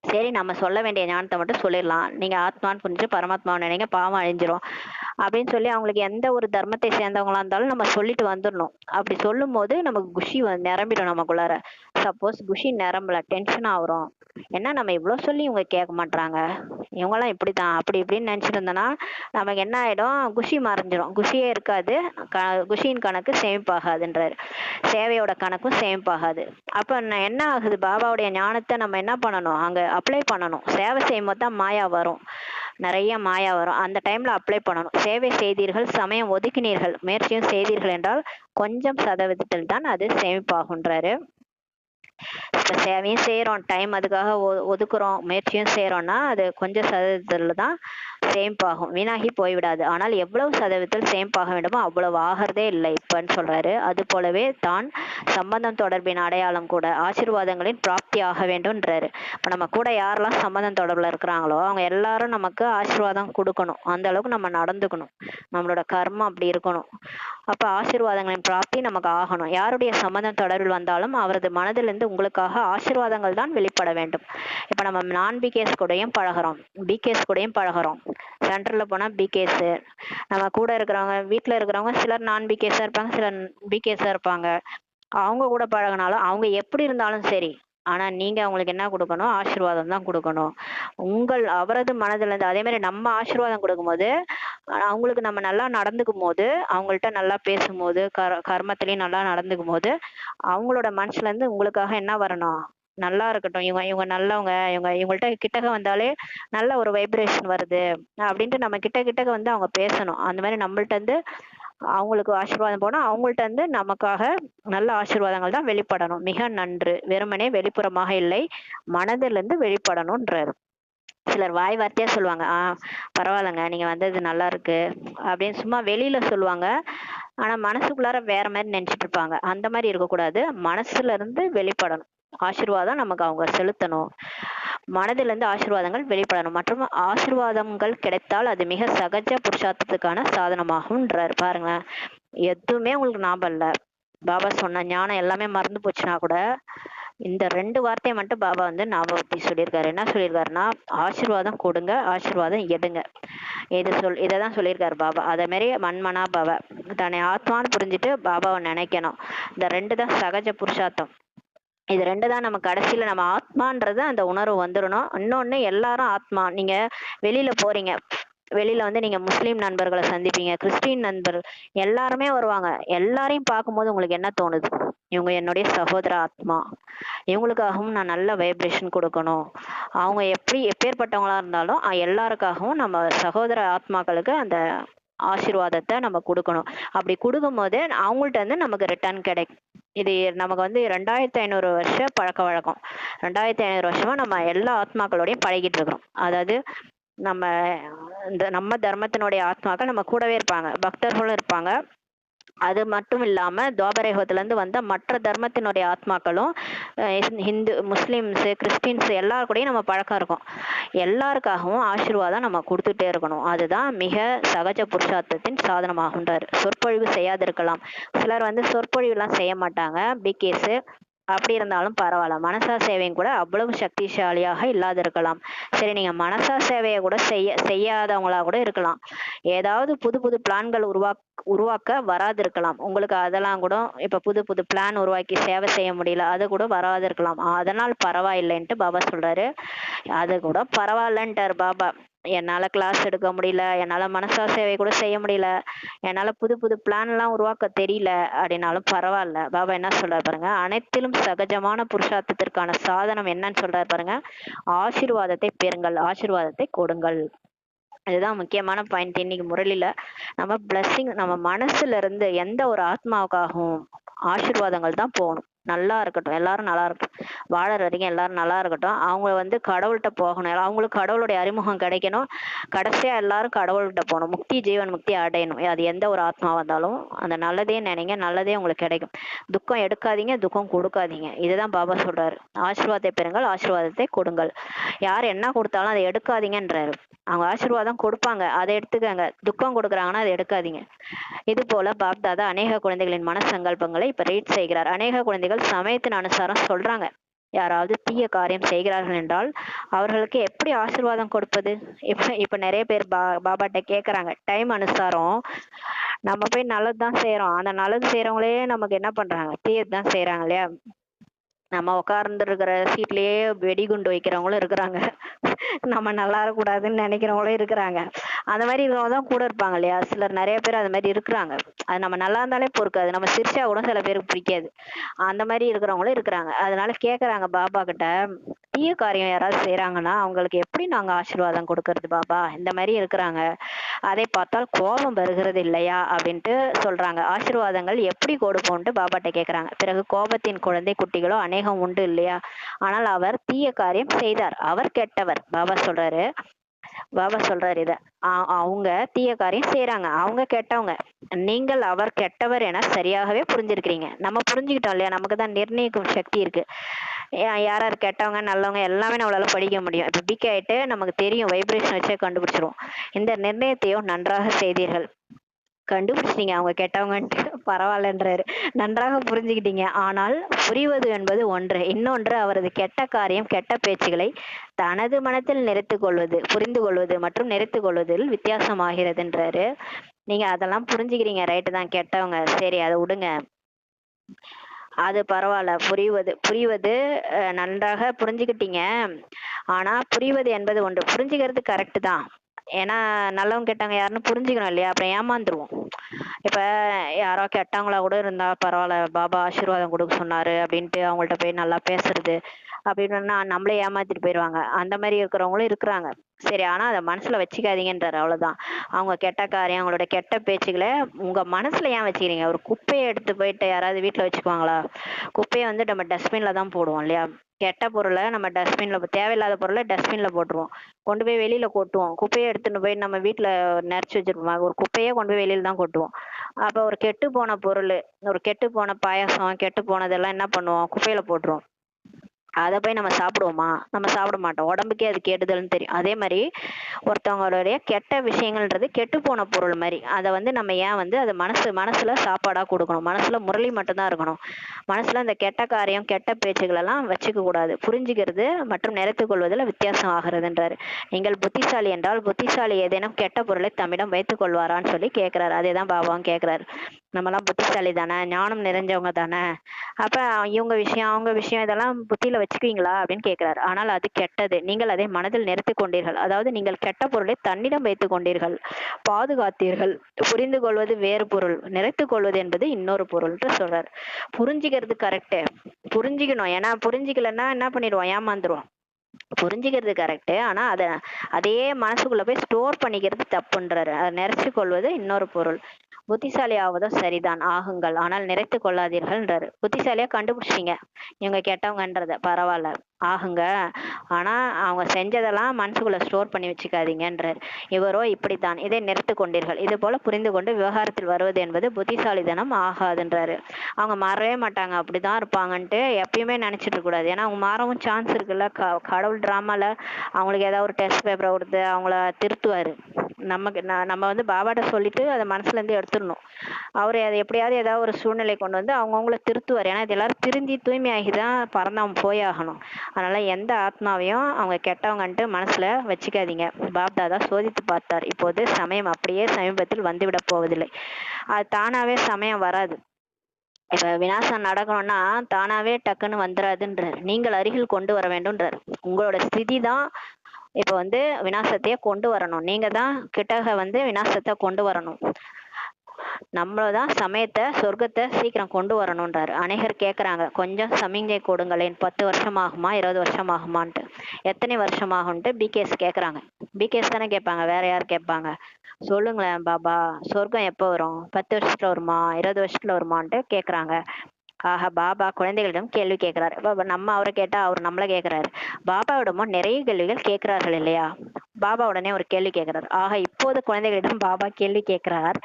சரி நம்ம சொல்ல வேண்டிய ஞானத்தை மட்டும் சொல்லிடலாம், நீங்க ஆத்மான்னு புரிஞ்சு பரமாத்மாவை நினைங்க, பாவம் அழிஞ்சிரும் அப்படின்னு சொல்லி அவங்களுக்கு எந்த ஒரு தர்மத்தை சேர்ந்தவங்களா இருந்தாலும் நம்ம சொல்லிட்டு வந்துடணும். அப்படி சொல்லும் போது நமக்கு குஷி நிரம்பிடும் நமக்குள்ளார. சப்போஸ் குஷி நிரம்பல, டென்ஷன் ஆகுறோம், என்ன நம்ம இவ்வளவு சொல்லி இவங்க கேட்க மாட்டாங்க, இவங்கெல்லாம் இப்படிதான் அப்படி இப்படின்னு நினைச்சிட்டு இருந்தோம்னா நமக்கு என்ன ஆயிடும், குஷி மறைஞ்சிடும், குஷியே இருக்காது, குஷியின் கணக்கு சேமிப்பாகாதுன்றாரு. சேவையோட கணக்கும் சேமிப்பாகாது. அப்ப என்ன ஆகுது, பாபாவுடைய ஞானத்தை நம்ம என்ன பண்ணணும், அங்க அப்ளை பண்ணணும். சேவை செய்யும் போது தான் மாயா வரும், நிறைய மாயா வரும். அந்த டைம்ல அப்ளை பண்ணணும். சேவை செய்தீர்கள், சமயம் ஒதுக்கினீர்கள், முயற்சியும் செய்தீர்கள் என்றால் கொஞ்சம் சதவீதத்தில் தான் அது சேமிப்பாகுன்றாரு. இப்ப சேவையும் செய்யறோம், டைம் அதுக்காக ஒதுக்குறோம், முயற்சியும் செய்யறோம்னா அது கொஞ்சம் சதவீதத்துல தான் சேமிப்பாகும், வீணாகி போய்விடாது. ஆனால் எவ்வளவு சதவீதத்தில் சேமிப்பாக வேண்டுமோ அவ்வளவு ஆகிறதே இல்லை இப்பன்னு சொல்றாரு. அது போலவே தான் சம்பந்தம் தொடர்பின் அடையாளம் கூட ஆசீர்வாதங்களின் பிராப்தி ஆக வேண்டும்ன்றாரு. இப்ப நம்ம கூட யாரெல்லாம் சம்பந்தம் தொடர்புல இருக்கிறாங்களோ அவங்க எல்லாரும் நமக்கு ஆசீர்வாதம் கொடுக்கணும், அந்த அளவுக்கு நம்ம நடந்துக்கணும், நம்மளோட கர்மம் அப்படி இருக்கணும். அப்ப ஆசீர்வாதங்களின் பிராப்தி நமக்கு ஆகணும். யாருடைய சம்பந்தம் தொடர்பில் வந்தாலும் அவரது மனதிலிருந்து உங்களுக்காக ஆசீர்வாதங்கள் தான் வெளிப்பட வேண்டும். இப்ப நம்ம நான் பிகேஸ் கூடயும் பழகிறோம், பிகேஸ் கூடயும் பழகிறோம், சென்டர்ல போனா பிகேஸ், நம்ம கூட இருக்கிறவங்க வீட்டுல இருக்கிறவங்க சிலர் நான் பிகேஸா இருப்பாங்க, சிலர் பிகேஸா இருப்பாங்க. அவங்க கூட பழகினாலும் அவங்க எப்படி இருந்தாலும் சரி, ஆனா நீங்க அவங்களுக்கு என்ன கொடுக்கணும், ஆசீர்வாதம் தான் கொடுக்கணும். அவரது மனதுல இருந்து அதே மாதிரி நம்ம ஆசீர்வாதம் கொடுக்கும்போது அவங்களுக்கு நம்ம நல்லா நடந்துக்கும் போது, அவங்கள்ட்ட நல்லா பேசும்போது, கர்மத்திலயும் நல்லா நடந்துக்கும் போது அவங்களோட மனசுல இருந்து உங்களுக்காக என்ன வரணும், நல்லா இருக்கட்டும், இவங்க நல்லவங்க, இவங்கள்ட்ட கிட்டக்க வந்தாலே நல்ல ஒரு வைப்ரேஷன் வருது அப்படின்ட்டு நம்ம கிட்டக்க வந்து அவங்க பேசணும். அந்த மாதிரி நம்மள்ட்ட இருந்து அவங்களுக்கு ஆசீர்வாதம் போனா அவங்கள்ட்ட இருந்து நமக்காக நல்ல ஆசீர்வாதங்கள் தான் வெளிப்படணும். மிக நன்று, வெறுமனே வெளிப்புறமாக இல்லை, மனதிலிருந்து வெளிப்படணும்ன்றாரு. சிலர் வாய் வார்த்தையா சொல்லுவாங்க, பரவாயில்லைங்க நீங்க வந்தது நல்லா இருக்கு அப்படின்னு சும்மா வெளியில சொல்லுவாங்க, ஆனா மனசுக்குள்ளார வேற மாதிரி நினைச்சிட்டு இருப்பாங்க. அந்த மாதிரி இருக்கக்கூடாது, மனசுல இருந்து வெளிப்படணும். ஆசீர்வாதம் நமக்கு அவங்க செலுத்தணும், மனதில இருந்து ஆசீர்வாதங்கள் வெளிப்படணும். மற்றும் ஆசீர்வாதங்கள் கிடைத்தால் அது மிக சகஜ புருஷார்த்தத்துக்கான சாதனமாகும்ன்றாரு. பாருங்களேன், எதுவுமே உங்களுக்கு ஞாபகம் இல்ல, பாபா சொன்ன ஞானம் எல்லாமே மறந்து போச்சுன்னா கூட இந்த 2 வார்த்தையை மட்டும் பாபா வந்து ஞாபகப்படுத்தி சொல்லியிருக்காரு. என்ன சொல்லியிருக்காருன்னா, ஆசீர்வாதம் கொடுங்க, ஆசீர்வாதம் எடுங்க. இதைதான் சொல்லியிருக்காரு பாபா. அதே மாதிரி மண்மனா பாபா, தன்னை ஆத்மான்னு புரிஞ்சுட்டு பாபாவை நினைக்கணும். இந்த 2 தான் சகஜ புருஷார்த்தம். இது 2 தான் நம்ம கடைசியில நம்ம ஆத்மான்றது அந்த உணர்வு வந்துடணும். இன்னொன்னு, எல்லாரும் ஆத்மா. நீங்க வெளியில போறீங்க, வெளியில வந்து நீங்க முஸ்லீம் நண்பர்களை சந்திப்பீங்க, கிறிஸ்டின் நண்பர்கள் எல்லாருமே வருவாங்க. எல்லாரையும் பார்க்கும்போது உங்களுக்கு என்ன தோணுது, இவங்க என்னுடைய சகோதர ஆத்மா, இவங்களுக்காகவும் நான் நல்ல வைப்ரேஷன் கொடுக்கணும். அவங்க எப்பேற்பட்டவங்களா இருந்தாலும் எல்லாருக்காகவும் நம்ம சகோதர ஆத்மாக்களுக்கு அந்த ஆசீர்வாதத்தை நம்ம கொடுக்கணும். அப்படி கொடுக்கும் போது அவங்கள்ட்ட இருந்து நமக்கு ரிட்டர்ன் கிடைக்கும். இது நமக்கு வந்து 2500 வருஷ பழக்க வழக்கம். 2500 வருஷமா நம்ம எல்லா ஆத்மாக்களோடையும் பழகிட்டு இருக்கிறோம். அதாவது நம்ம தர்மத்தினுடைய ஆத்மாக்கள் நம்ம கூடவே இருப்பாங்க, பக்தர்களும் இருப்பாங்க. அது மட்டும் இல்லாம துவாபரயுகத்துல இருந்து வந்த மற்ற தர்மத்தினுடைய ஆத்மாக்களும், ஹிந்து, முஸ்லிம்ஸ், கிறிஸ்டின்ஸ் எல்லாரு கூடயும் நம்ம பழக்கம் இருக்கும். எல்லாருக்காகவும் ஆசீர்வாதம் நம்ம கொடுத்துட்டே இருக்கணும். அதுதான் மிக சகஜ புருஷார்த்தத்தின் சாதனமாகுன்றாரு. சொற்பொழிவு செய்யாதிருக்கலாம். சிலர் வந்து சொற்பொழிவு எல்லாம் செய்ய மாட்டாங்க, பிகேஸ் அப்படி இருந்தாலும் பரவாயில்ல. மனசா சேவையும் கூட அவ்வளவு சக்திசாலியாக இல்லாதிருக்கலாம். சரி, நீங்க மனசா சேவையை கூட செய்யாதவங்களா கூட இருக்கலாம். ஏதாவது புது புது பிளான்கள் உருவாக்க வராதிருக்கலாம். உங்களுக்கு அதெல்லாம் கூட இப்ப புது புது பிளான் உருவாக்கி சேவை செய்ய முடியல. அது கூட வராதிருக்கலாம். அதனால் பரவாயில்லைன்ட்டு பாபா சொல்றாரு. அது கூட பரவாயில்லன்ட்டாரு பாபா. என்னால கிளாஸ் எடுக்க முடியல, என்னால மனசா சேவை கூட செய்ய முடியல, என்னால புது புது பிளான் எல்லாம் உருவாக்க தெரியல அப்படின்னாலும் பரவாயில்ல. பாபா என்ன சொல்றாரு பாருங்க, அனைத்திலும் சகஜமான புருஷார்த்தத்திற்கான சாதனம் என்னன்னு சொல்றாரு பாருங்க, ஆசீர்வாதத்தை பெறுங்கள், ஆசீர்வாதத்தை கொடுங்கள். இதுதான் முக்கியமான பாயிண்ட் இன்னைக்கு முரளில. நம்ம பிளஸ்ஸிங் நம்ம மனசுல இருந்து எந்த ஒரு ஆத்மாவுக்காகவும் ஆசீர்வாதங்கள் தான் போகணும். நல்லா இருக்கட்டும், எல்லாரும் நல்லா இருக்கட்டும், வாழற வரைக்கும் எல்லாரும் நல்லா இருக்கட்டும். அவங்க கடவுள்கிட்ட போகணும், அவங்களுக்கு கடவுளுடைய அறிமுகம் கிடைக்கணும். கடைசியா எல்லாரும் கடவுள்கிட்ட போகணும், முக்தி ஜீவன் முக்தி அடையணும். அது எந்த ஒரு ஆத்மாவா இருந்தாலும் அந்த நல்லதே நினைங்க, நல்லதே உங்களுக்கு கிடைக்கும். துக்கம் எடுக்காதீங்க, துக்கம் கொடுக்காதீங்க. இதுதான் பாபா சொல்றாரு. ஆசீர்வாதத்தை பெறுங்கள், ஆசீர்வாதத்தை கொடுங்கள். யார் என்ன கொடுத்தாலும் அதை எடுக்காதீங்கன்றாரு. அவங்க ஆசீர்வாதம் கொடுப்பாங்க, அதை எடுத்துக்கங்க. துக்கம் கொடுக்குறாங்கன்னா அதை எடுக்காதீங்க. இது போல பாப்தாதா அநேக குழந்தைகளின் மனசங்கல்பங்களை இப்ப ரீட் செய்கிறார். அநேக குழந்தைகள் சமயத்தின் அனுசாரம் சொல்றாங்க. யாராவது தீய காரியம் செய்கிறார்கள் என்றால் அவர்களுக்கு எப்படி ஆசீர்வாதம் கொடுப்பது? இப்ப நிறைய பேர் பாபாட்ட கேக்குறாங்க. டைம் அனுசாரம் நம்ம போய் நல்லதுதான் செய்யறோம், அந்த நல்லது செய்யறவங்களே நமக்கு என்ன பண்றாங்க, தீயதுதான் செய்யறாங்க இல்லையா? நம்ம உட்கார்ந்து இருக்கிற சீட்லயே வெடிகுண்டு வைக்கிறவங்களும் இருக்கிறாங்க. நம்ம நல்லா இருக்கக்கூடாதுன்னு நினைக்கிறவங்களும் இருக்கிறாங்க. அந்த மாதிரி இருக்கிறவங்க தான் கூட இருப்பாங்க இல்லையா? சிலர் நிறைய பேர் அது மாதிரி இருக்கிறாங்க. அது நம்ம நல்லா இருந்தாலே பொறுக்காது, நம்ம சிரிச்சா கூட சில பேருக்கு பிடிக்காது. அந்த மாதிரி இருக்கிறவங்களும் இருக்கிறாங்க. அதனால கேக்குறாங்க பாபா கிட்ட, தீய காரியம் யாராவது செய்யறாங்கன்னா அவங்களுக்கு எப்படி நாங்க ஆசீர்வாதம் கொடுக்கறது பாபா? இந்த மாதிரி இருக்கிறாங்க, அதை பார்த்தால் கோபம் வருகிறது இல்லையா அப்படின்ட்டு சொல்றாங்க. ஆசீர்வாதங்கள் எப்படி கொடுப்போம்ட்டு பாபாட்ட கேக்குறாங்க. பிறகு கோபத்தின் குழந்தை குட்டிகளோ அநேகம் உண்டு இல்லையா? ஆனால் அவர் தீய காரியம் செய்தார், அவர் கெட்டவர். பாபா சொல்றாரு இத. அவங்க தீய காரியம் செய்யறாங்க, அவங்க கெட்டவங்க. நீங்கள் அவர் கெட்டவர் என சரியாகவே புரிஞ்சிருக்கிறீங்க. நம்ம புரிஞ்சுக்கிட்டோம் இல்லையா? நமக்கு தான் நிர்ணயிக்கும் சக்தி இருக்கு. யார் யார் கெட்டவங்க நல்லவங்க எல்லாமே நம்மளால படிக்க முடியும். இப்ப பிக் ஆயிட்டு நமக்கு தெரியும், வைப்ரேஷன் வச்சே கண்டுபிடிச்சிருவோம். இந்த நிர்ணயத்தையும் நன்றாக செய்தீர்கள். கண்டுபிடிச்சிட்டீங்க அவங்க கெட்டவங்கன்ட்டு, பரவாயில்லன்றாரு. நன்றாக புரிஞ்சுக்கிட்டீங்க. ஆனால் புரிவது என்பது ஒன்று, இன்னொன்று அவரது கெட்ட காரியம் கெட்ட பேச்சுகளை தனது மனத்தில் நிறைத்துக் கொள்வது, புரிந்து கொள்வது மற்றும் நிறைத்துக் கொள்வதில் வித்தியாசமாகிறதுன்றாரு. நீங்க அதெல்லாம் புரிஞ்சுக்கிறீங்க, ரைட்டு தான், கெட்டவங்க சரி அதை விடுங்க, அது பரவாயில்ல. புரிவது புரிவது நன்றாக புரிஞ்சுக்கிட்டீங்க. ஆனா புரிவது என்பது ஒன்று, புரிஞ்சுக்கிறது கரெக்ட் தான். ஏன்னா நல்லவங்க கெட்டவங்க யாருன்னு புரிஞ்சுக்கணும் இல்லையா? அப்புறம் ஏமாந்துருவோம். இப்ப யாரோ கெட்டவங்களா கூட இருந்தா பரவாயில்ல, பாபா ஆசீர்வாதம் கொடுக்க சொன்னாரு அப்படின்ட்டு அவங்கள்ட்ட போய் நல்லா பேசுறது அப்படின்னா நம்மளே ஏமாத்திட்டு போயிடுவாங்க. அந்த மாதிரி இருக்கிறவங்களும் இருக்கிறாங்க. சரி, ஆனா அதை மனசுல வச்சுக்காதீங்கன்றாரு, அவ்வளவுதான். அவங்க கெட்ட காரியம், அவங்களோட கெட்ட பேச்சுகளை உங்க மனசுல ஏன் வச்சுக்கிறீங்க? ஒரு குப்பையை எடுத்து போயிட்டு யாராவது வீட்டுல வச்சுக்குவாங்களா? குப்பையை நம்ம டஸ்ட்பின்ல தான் போடுவோம் இல்லையா? கெட்ட பொருளை நம்ம டஸ்ட்பின்ல, தேவையில்லாத பொருளை டஸ்ட்பின்ல போட்டுருவோம், கொண்டு போய் வெளியில கொட்டுவோம். குப்பையை எடுத்துட்டு போய் நம்ம வீட்டுல நிறைச்சு வச்சிருப்போம், ஒரு குப்பையே கொண்டு போய் வெளியில தான் கொட்டுவோம். அப்ப ஒரு கெட்டு போன பொருள், ஒரு கெட்டு போன பாயாசம், கெட்டு போனதெல்லாம் என்ன பண்ணுவோம்? குப்பையில போட்டுருவோம். அதை போய் நம்ம சாப்பிடுவோமா? நம்ம சாப்பிட மாட்டோம், உடம்புக்கே அது கெடுதல்னு தெரியும். அதே மாதிரி ஒருத்தவங்களுடைய கெட்ட விஷயங்கள்ன்றது கெட்டு போன பொருள் மாதிரி. அதை நம்ம ஏன் அது மனசுல சாப்பாடா கொடுக்கணும்? மனசுல முரளி மட்டும்தான் இருக்கணும். மனசுல அந்த கெட்ட காரியம் கெட்ட பேச்சுகள் எல்லாம் வச்சுக்க கூடாது. புரிஞ்சுக்கிறது மற்றும் நிறைத்துக் கொள்வதில் வித்தியாசம் ஆகிறதுன்றாரு. நீங்கள் புத்திசாலி என்றால் புத்திசாலி ஏதேனும் கெட்ட பொருளை தம்மிடம் வைத்துக் கொள்வாரான்னு சொல்லி கேட்கிறாரு. அதேதான் பாபாவும் கேட்கிறாரு. நம்மலாம் புத்திசாலி தானே, ஞானம் நிறைஞ்சவங்க தானே, அப்ப இவங்க விஷயம் அவங்க விஷயம் இதெல்லாம் புத்தியில வச்சுக்குவீங்களா அப்படின்னு கேட்கிறாரு. ஆனால் அது கெட்டது, நீங்கள் அதை மனதில் நிறுத்திக் கொண்டீர்கள். அதாவது நீங்கள் கெட்ட பொருளை தன்னிடம் வைத்துக் கொண்டீர்கள், பாதுகாத்தீர்கள். புரிந்து கொள்வது வேறு பொருள், நிறைத்துக் கொள்வது என்பது இன்னொரு பொருள்ன்ற சொல்றாரு. புரிஞ்சுக்கிறது கரெக்டு, புரிஞ்சுக்கணும். ஏன்னா புரிஞ்சுக்கலன்னா என்ன பண்ணிடுவோம்? ஏமாந்துருவோம். புரிஞ்சுக்கிறது கரெக்டு, ஆனா அதே மனசுக்குள்ள போய் ஸ்டோர் பண்ணிக்கிறது தப்புன்றாரு. அதை நிறைச்சு கொள்வது இன்னொரு பொருள். புத்திசாலி ஆவதும் சரிதான், ஆகுங்கள், ஆனால் நிறைத்து கொள்ளாதீர்கள்ன்றாரு. புத்திசாலியா கண்டுபிடிச்சிட்டீங்க இவங்க கெட்டவங்கன்றத, பரவாயில்ல. ஆகுங்க. ஆனா அவங்க செஞ்சதெல்லாம் மனசுக்குள்ள ஸ்டோர் பண்ணி வச்சுக்காதீங்கன்றார். இவரோ இப்படித்தான், இதை நிறுத்திக் கொண்டீர்கள். இது போல புரிந்து கொண்டு விவகாரத்தில் வருவது என்பது புத்திசாலித்தனம் ஆகாதுன்றாரு. அவங்க மாறவே மாட்டாங்க, அப்படிதான் இருப்பாங்கன்ட்டு எப்பயுமே நினைச்சிட்டு இருக்க கூடாது. ஏன்னா அவங்க மாறவும் சான்ஸ் இருக்குல்ல. கடவுள் டிராமால அவங்களுக்கு ஏதாவது ஒரு டெஸ்ட் பேப்பரை கொடுத்து அவங்கள திருத்துவாரு. நமக்கு நம்ம வந்து பாபாட்ட சொல்லிட்டு அதை மனசுல இருந்து எடுத்துடணும். அவரு அதை எப்படியாவது ஏதாவது ஒரு சூழ்நிலை கொண்டு வந்து அவங்கவுங்கள திருத்துவார். ஏன்னா இது எல்லாரும் திருந்தி தூய்மையாகி தான் பறந்தவன் போயாகணும். அதனால எந்த ஆத்மாவையும் அவங்க கெட்டவங்கன்ட்டு மனசுல வச்சுக்காதீங்க. பாப்தாதா சோதித்து பார்த்தார். இப்போது சமயம் அப்படியே சமீபத்தில் வந்துவிட போவதில்லை. அது தானாவே சமயம் வராது. இப்ப விநாசம் நடக்கணும்னா தானாவே டக்குன்னு வந்துடாதுன்றார். நீங்கள் அருகில் கொண்டு வர வேண்டும்ன்றார். உங்களோட ஸ்திதி தான் இப்ப வந்து விநாசத்தையே கொண்டு வரணும். நீங்க தான் கிட்டக வந்து விநாசத்தை கொண்டு வரணும். நம்மளதான் சமயத்தை சொர்க்கத்தை சீக்கிரம் கொண்டு வரணும்ன்றாரு. அநேகர் கேக்குறாங்க, கொஞ்சம் சமிஞ்சை கொடுங்களேன், 10 வருஷம் ஆகுமா 20 வருஷம் ஆகுமான்ட்டு. எத்தனை வருஷம் ஆகும்ட்டு பிகேஎஸ் கேக்குறாங்க. பிகேஎஸ் தானே கேட்பாங்க, வேற யார் கேட்பாங்க? சொல்லுங்களேன் பாபா, சொர்க்கம் எப்போ வரும்? 10 வருஷத்துல வருமா 20 வருஷத்துல வருமான்ட்டு கேக்குறாங்க. ஆஹா, பாபா குழந்தைகளிடம் கேள்வி கேட்கிறாரு. பாபா நம்ம அவரை கேட்டா அவர் நம்மள கேட்கிறாரு. பாபாவிடமும் நிறைய கேள்விகள் கேட்கிறார்கள் இல்லையா? பாபா உடனே ஒரு கேள்வி கேட்கிறார். ஆக இப்போது குழந்தைகளிடம் பாபா கேள்வி கேட்கிறார்.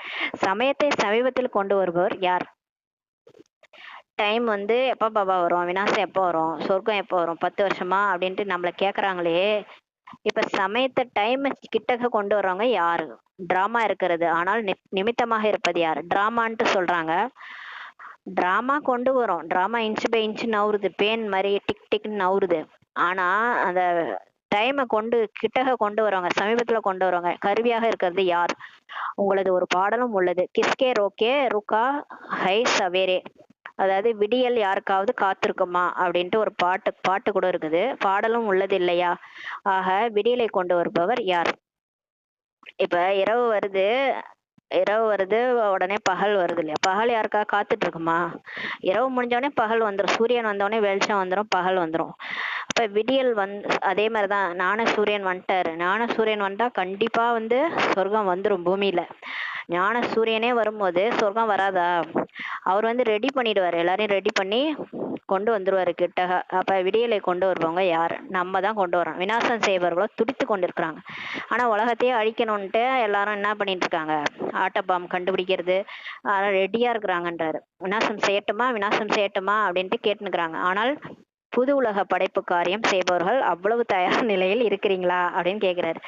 சமயத்தை சமீபத்தில் கொண்டு வருபவர் யார்? டைம் வந்து எப்ப பாபா வரும், விநாசம் எப்போ வரும், சொர்க்கம் எப்போ வரும், 10 வருஷமா அப்படின்ட்டு நம்மள கேக்குறாங்களே. இப்ப சமயத்தை டைம் கிட்டக்க கொண்டு வர்றவங்க யாரு? டிராமா இருக்கிறது, ஆனால் நிமித்தமாக இருப்பது யாரு? டிராமான்ட்டு சொல்றாங்க. டிராமா கொண்டு வரும். டிராமா இன்ச் பை இன்ச் நவுறுது, பேன் மாதிரி டிக் டிக்னு நவுறுது. ஆனா அந்த டைமை கொண்டு கிட்டக கொண்டு வரவங்க, சமீபத்துல கொண்டு வரவங்க கருவியாக இருக்கிறது யார்? உங்களது ஒரு பாடலும் உள்ளது, கிஸ்கே ரோக்கே ருக்கா ஹை சவேரே. அதாவது விடியல் யாருக்காவது காத்திருக்குமா அப்படின்ட்டு ஒரு பாட்டு கூட இருக்குது. பாடலும் உள்ளது இல்லையா? ஆக விடியலை கொண்டு வருபவர் யார்? இப்ப இரவு வருது, இரவு வருது, உடனே பகல் வருது இல்லையா? பகல் யாருக்கா காத்துட்டு இருக்குமா? இரவு முடிஞ்ச உடனே பகல் வந்துடும். சூரியன் வந்த உடனே வெளிச்சம் வந்துடும், பகல் வந்துடும். அப்ப விடியல் அதே மாதிரிதான் ஞான சூரியன் வந்துட்டாரு. ஞான சூரியன் வந்தா கண்டிப்பா வந்து சொர்க்கம் வந்துடும் பூமியில. ஞான சூரியனே வரும்போது சொர்க்கம் வராதா? அவர் வந்து ரெடி பண்ணிடுவாரு, எல்லாரையும் ரெடி பண்ணி கொண்டு வந்துருவாரு கிட்டக. அப்ப விடியலை கொண்டு வருவாங்க யாரு? நம்ம தான் கொண்டு வரோம். விநாசம் செய்பவர்களோ துடித்து கொண்டிருக்கிறாங்க. ஆனா உலகத்தையே அழிக்கணும்ட்டு எல்லாரும் என்ன பண்ணிட்டு இருக்காங்க? ஆட்டபாம் கண்டுபிடிக்கிறது ரெடியா இருக்கிறாங்கன்றாரு. விநாசம் செய்யட்டுமா விநாசம் செய்யட்டுமா அப்படின்ட்டு கேட்டுனுக்குறாங்க. ஆனால் புது உலக படைப்பு காரியம் செய்பவர்கள் அவ்வளவு தயார் நிலையில் இருக்கிறீங்களா அப்படின்னு கேக்குறாரு.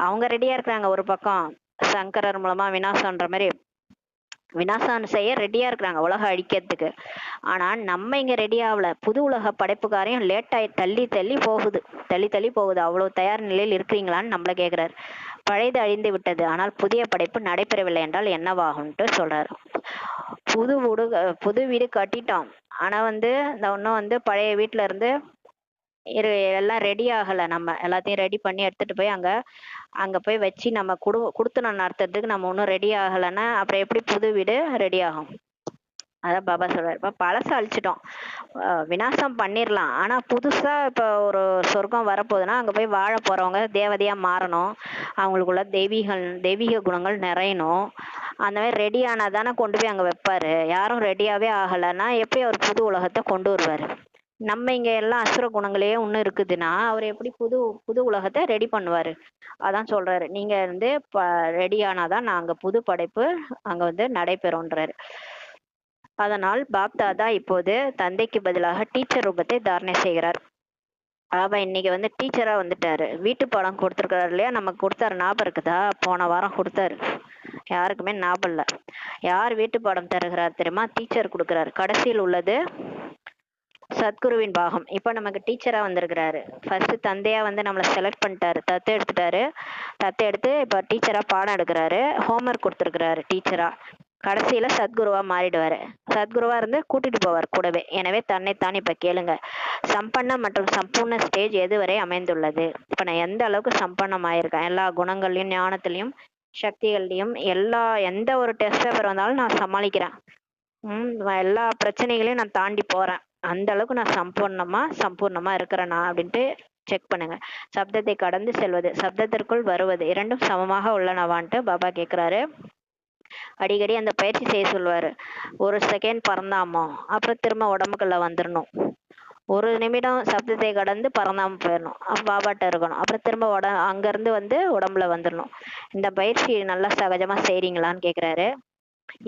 அவங்க ரெடியா இருக்கிறாங்க ஒரு பக்கம், சங்கரர் மூலமா விநாசம்ன்ற மாதிரி விநாசம் செய்ய ரெடியா இருக்கிறாங்க உலக அழிக்கிறதுக்கு. ஆனா நம்ம இங்க ரெடி ஆகல. புது உலக படைப்புக்காரையும் லேட் ஆகி தள்ளி தள்ளி போகுது, தள்ளி தள்ளி போகுது. அவ்வளவு தயார் நிலையில் இருக்கிறீங்களான்னு நம்மள கேக்குறாரு. பழையது அழிந்து விட்டது, ஆனால் புதிய படைப்பு நடைபெறவில்லை என்றால் என்னவாகும்ட்டு சொல்றாரு. புது வீடு கட்டிட்டோம், ஆனா வந்து இந்த இன்னும் வந்து பழைய வீட்டுல இருந்து எல்லாம் ரெடி ஆகல. நம்ம எல்லாத்தையும் ரெடி பண்ணி எடுத்துட்டு போய் அங்க அங்க போய் வச்சு நம்ம குடுத்தனம் நடத்துறதுக்கு நம்ம ஒன்றும் ரெடி ஆகலைன்னா அப்புறம் எப்படி புது வீடு ரெடி ஆகும்? அதான் பாபா சொல்றாரு. இப்ப பழச அழிச்சிட்டோம், விநாசம் பண்ணிடலாம். ஆனா புதுசா இப்ப ஒரு சொர்க்கம் வரப்போகுதுன்னா அங்க போய் வாழ போறவங்க தேவதையா மாறணும். அவங்களுக்குள்ள தெய்வீக குணங்கள் நிறையணும். அந்த மாதிரி ரெடி ஆனாதானே கொண்டு போய் அங்க வைப்பாரு. யாரும் ரெடியாவே ஆகலைன்னா எப்படி அவர் புது உலகத்தை கொண்டு வருவாரு? நம்ம இங்க எல்லாம் அசுர குணங்களே ஒண்ணு இருக்குதுன்னா அவர் எப்படி புது புது உலகத்தை ரெடி பண்ணுவாரு? அதான் சொல்றாரு, நீங்க வந்து ரெடி ஆனாதான் நாங்க புது படைப்பு அங்க வந்து நடைபெறும்ன்றாரு. அதனால் பாப்தாதா இப்போது தந்தைக்கு பதிலாக டீச்சர் ரூபத்தை தாரணை செய்கிறார். பாபா இன்னைக்கு வந்து டீச்சரா வந்துட்டாரு. வீட்டு பாடம் கொடுத்துருக்காரு இல்லையா? நமக்கு கொடுத்தாரு, ஞாபகம் இருக்குதா? போன வாரம் கொடுத்தாரு. யாருக்குமே ஞாபகம் இல்ல. யார் வீட்டு பாடம் தருகிறார் தெரியுமா? டீச்சர் கொடுக்கிறாரு. கடைசியில் உள்ளது சத்குருவின் பாகம். இப்ப நமக்கு டீச்சரா வந்திருக்கிறாரு. ஃபர்ஸ்ட் தந்தையா வந்து நம்மளை செலக்ட் பண்ணிட்டாரு, தத்து எடுத்துட்டாரு. தத்து எடுத்து இப்ப டீச்சரா பாடம் எடுக்கிறாரு, ஹோம்ஒர்க் கொடுத்துருக்கிறாரு டீச்சரா. கடைசியில சத்குருவா மாறிடுவாரு. சத்குருவா இருந்து கூட்டிட்டு போவார் கூடவே. எனவே தன்னைத்தான் இப்ப கேளுங்க, சம்பன்னம் மற்றும் சம்பூர்ண ஸ்டேஜ் எதுவரை அமைந்துள்ளது? இப்ப நான் எந்த அளவுக்கு சம்பன்னம் ஆயிருக்கேன், எல்லா குணங்கள்லயும் ஞானத்திலையும் சக்திகள்லையும். எந்த ஒரு டெஸ்ட் பேப்பர் வந்தாலும் நான் சமாளிக்கிறேன். எல்லா பிரச்சனைகளையும் நான் தாண்டி போறேன். அந்த அளவுக்கு நான் சம்பூர்ணமா இருக்கிறேனா அப்படின்ட்டு செக் பண்ணுங்க. சப்தத்தை கடந்து செல்வது, சப்தத்திற்குள் வருவது இரண்டும் சமமாக உள்ளனவான்ட்டு பாபா கேக்குறாரு. அடிக்கடி அந்த பயிற்சி செய்ய சொல்லுவாரு. ஒரு செகண்ட் பறந்தாமோ அப்புறம் திரும்ப உடம்புக்குள்ள வந்துடணும். ஒரு நிமிடம் சப்தத்தை கடந்து பறந்தாம போயிடணும். பாபாட்ட இருக்கணும். அப்புறம் திரும்ப அங்கேருந்து வந்து உடம்புல வந்துடணும். இந்த பயிற்சி நல்லா சகஜமாக செய்கிறீங்களான்னு கேட்குறாரு.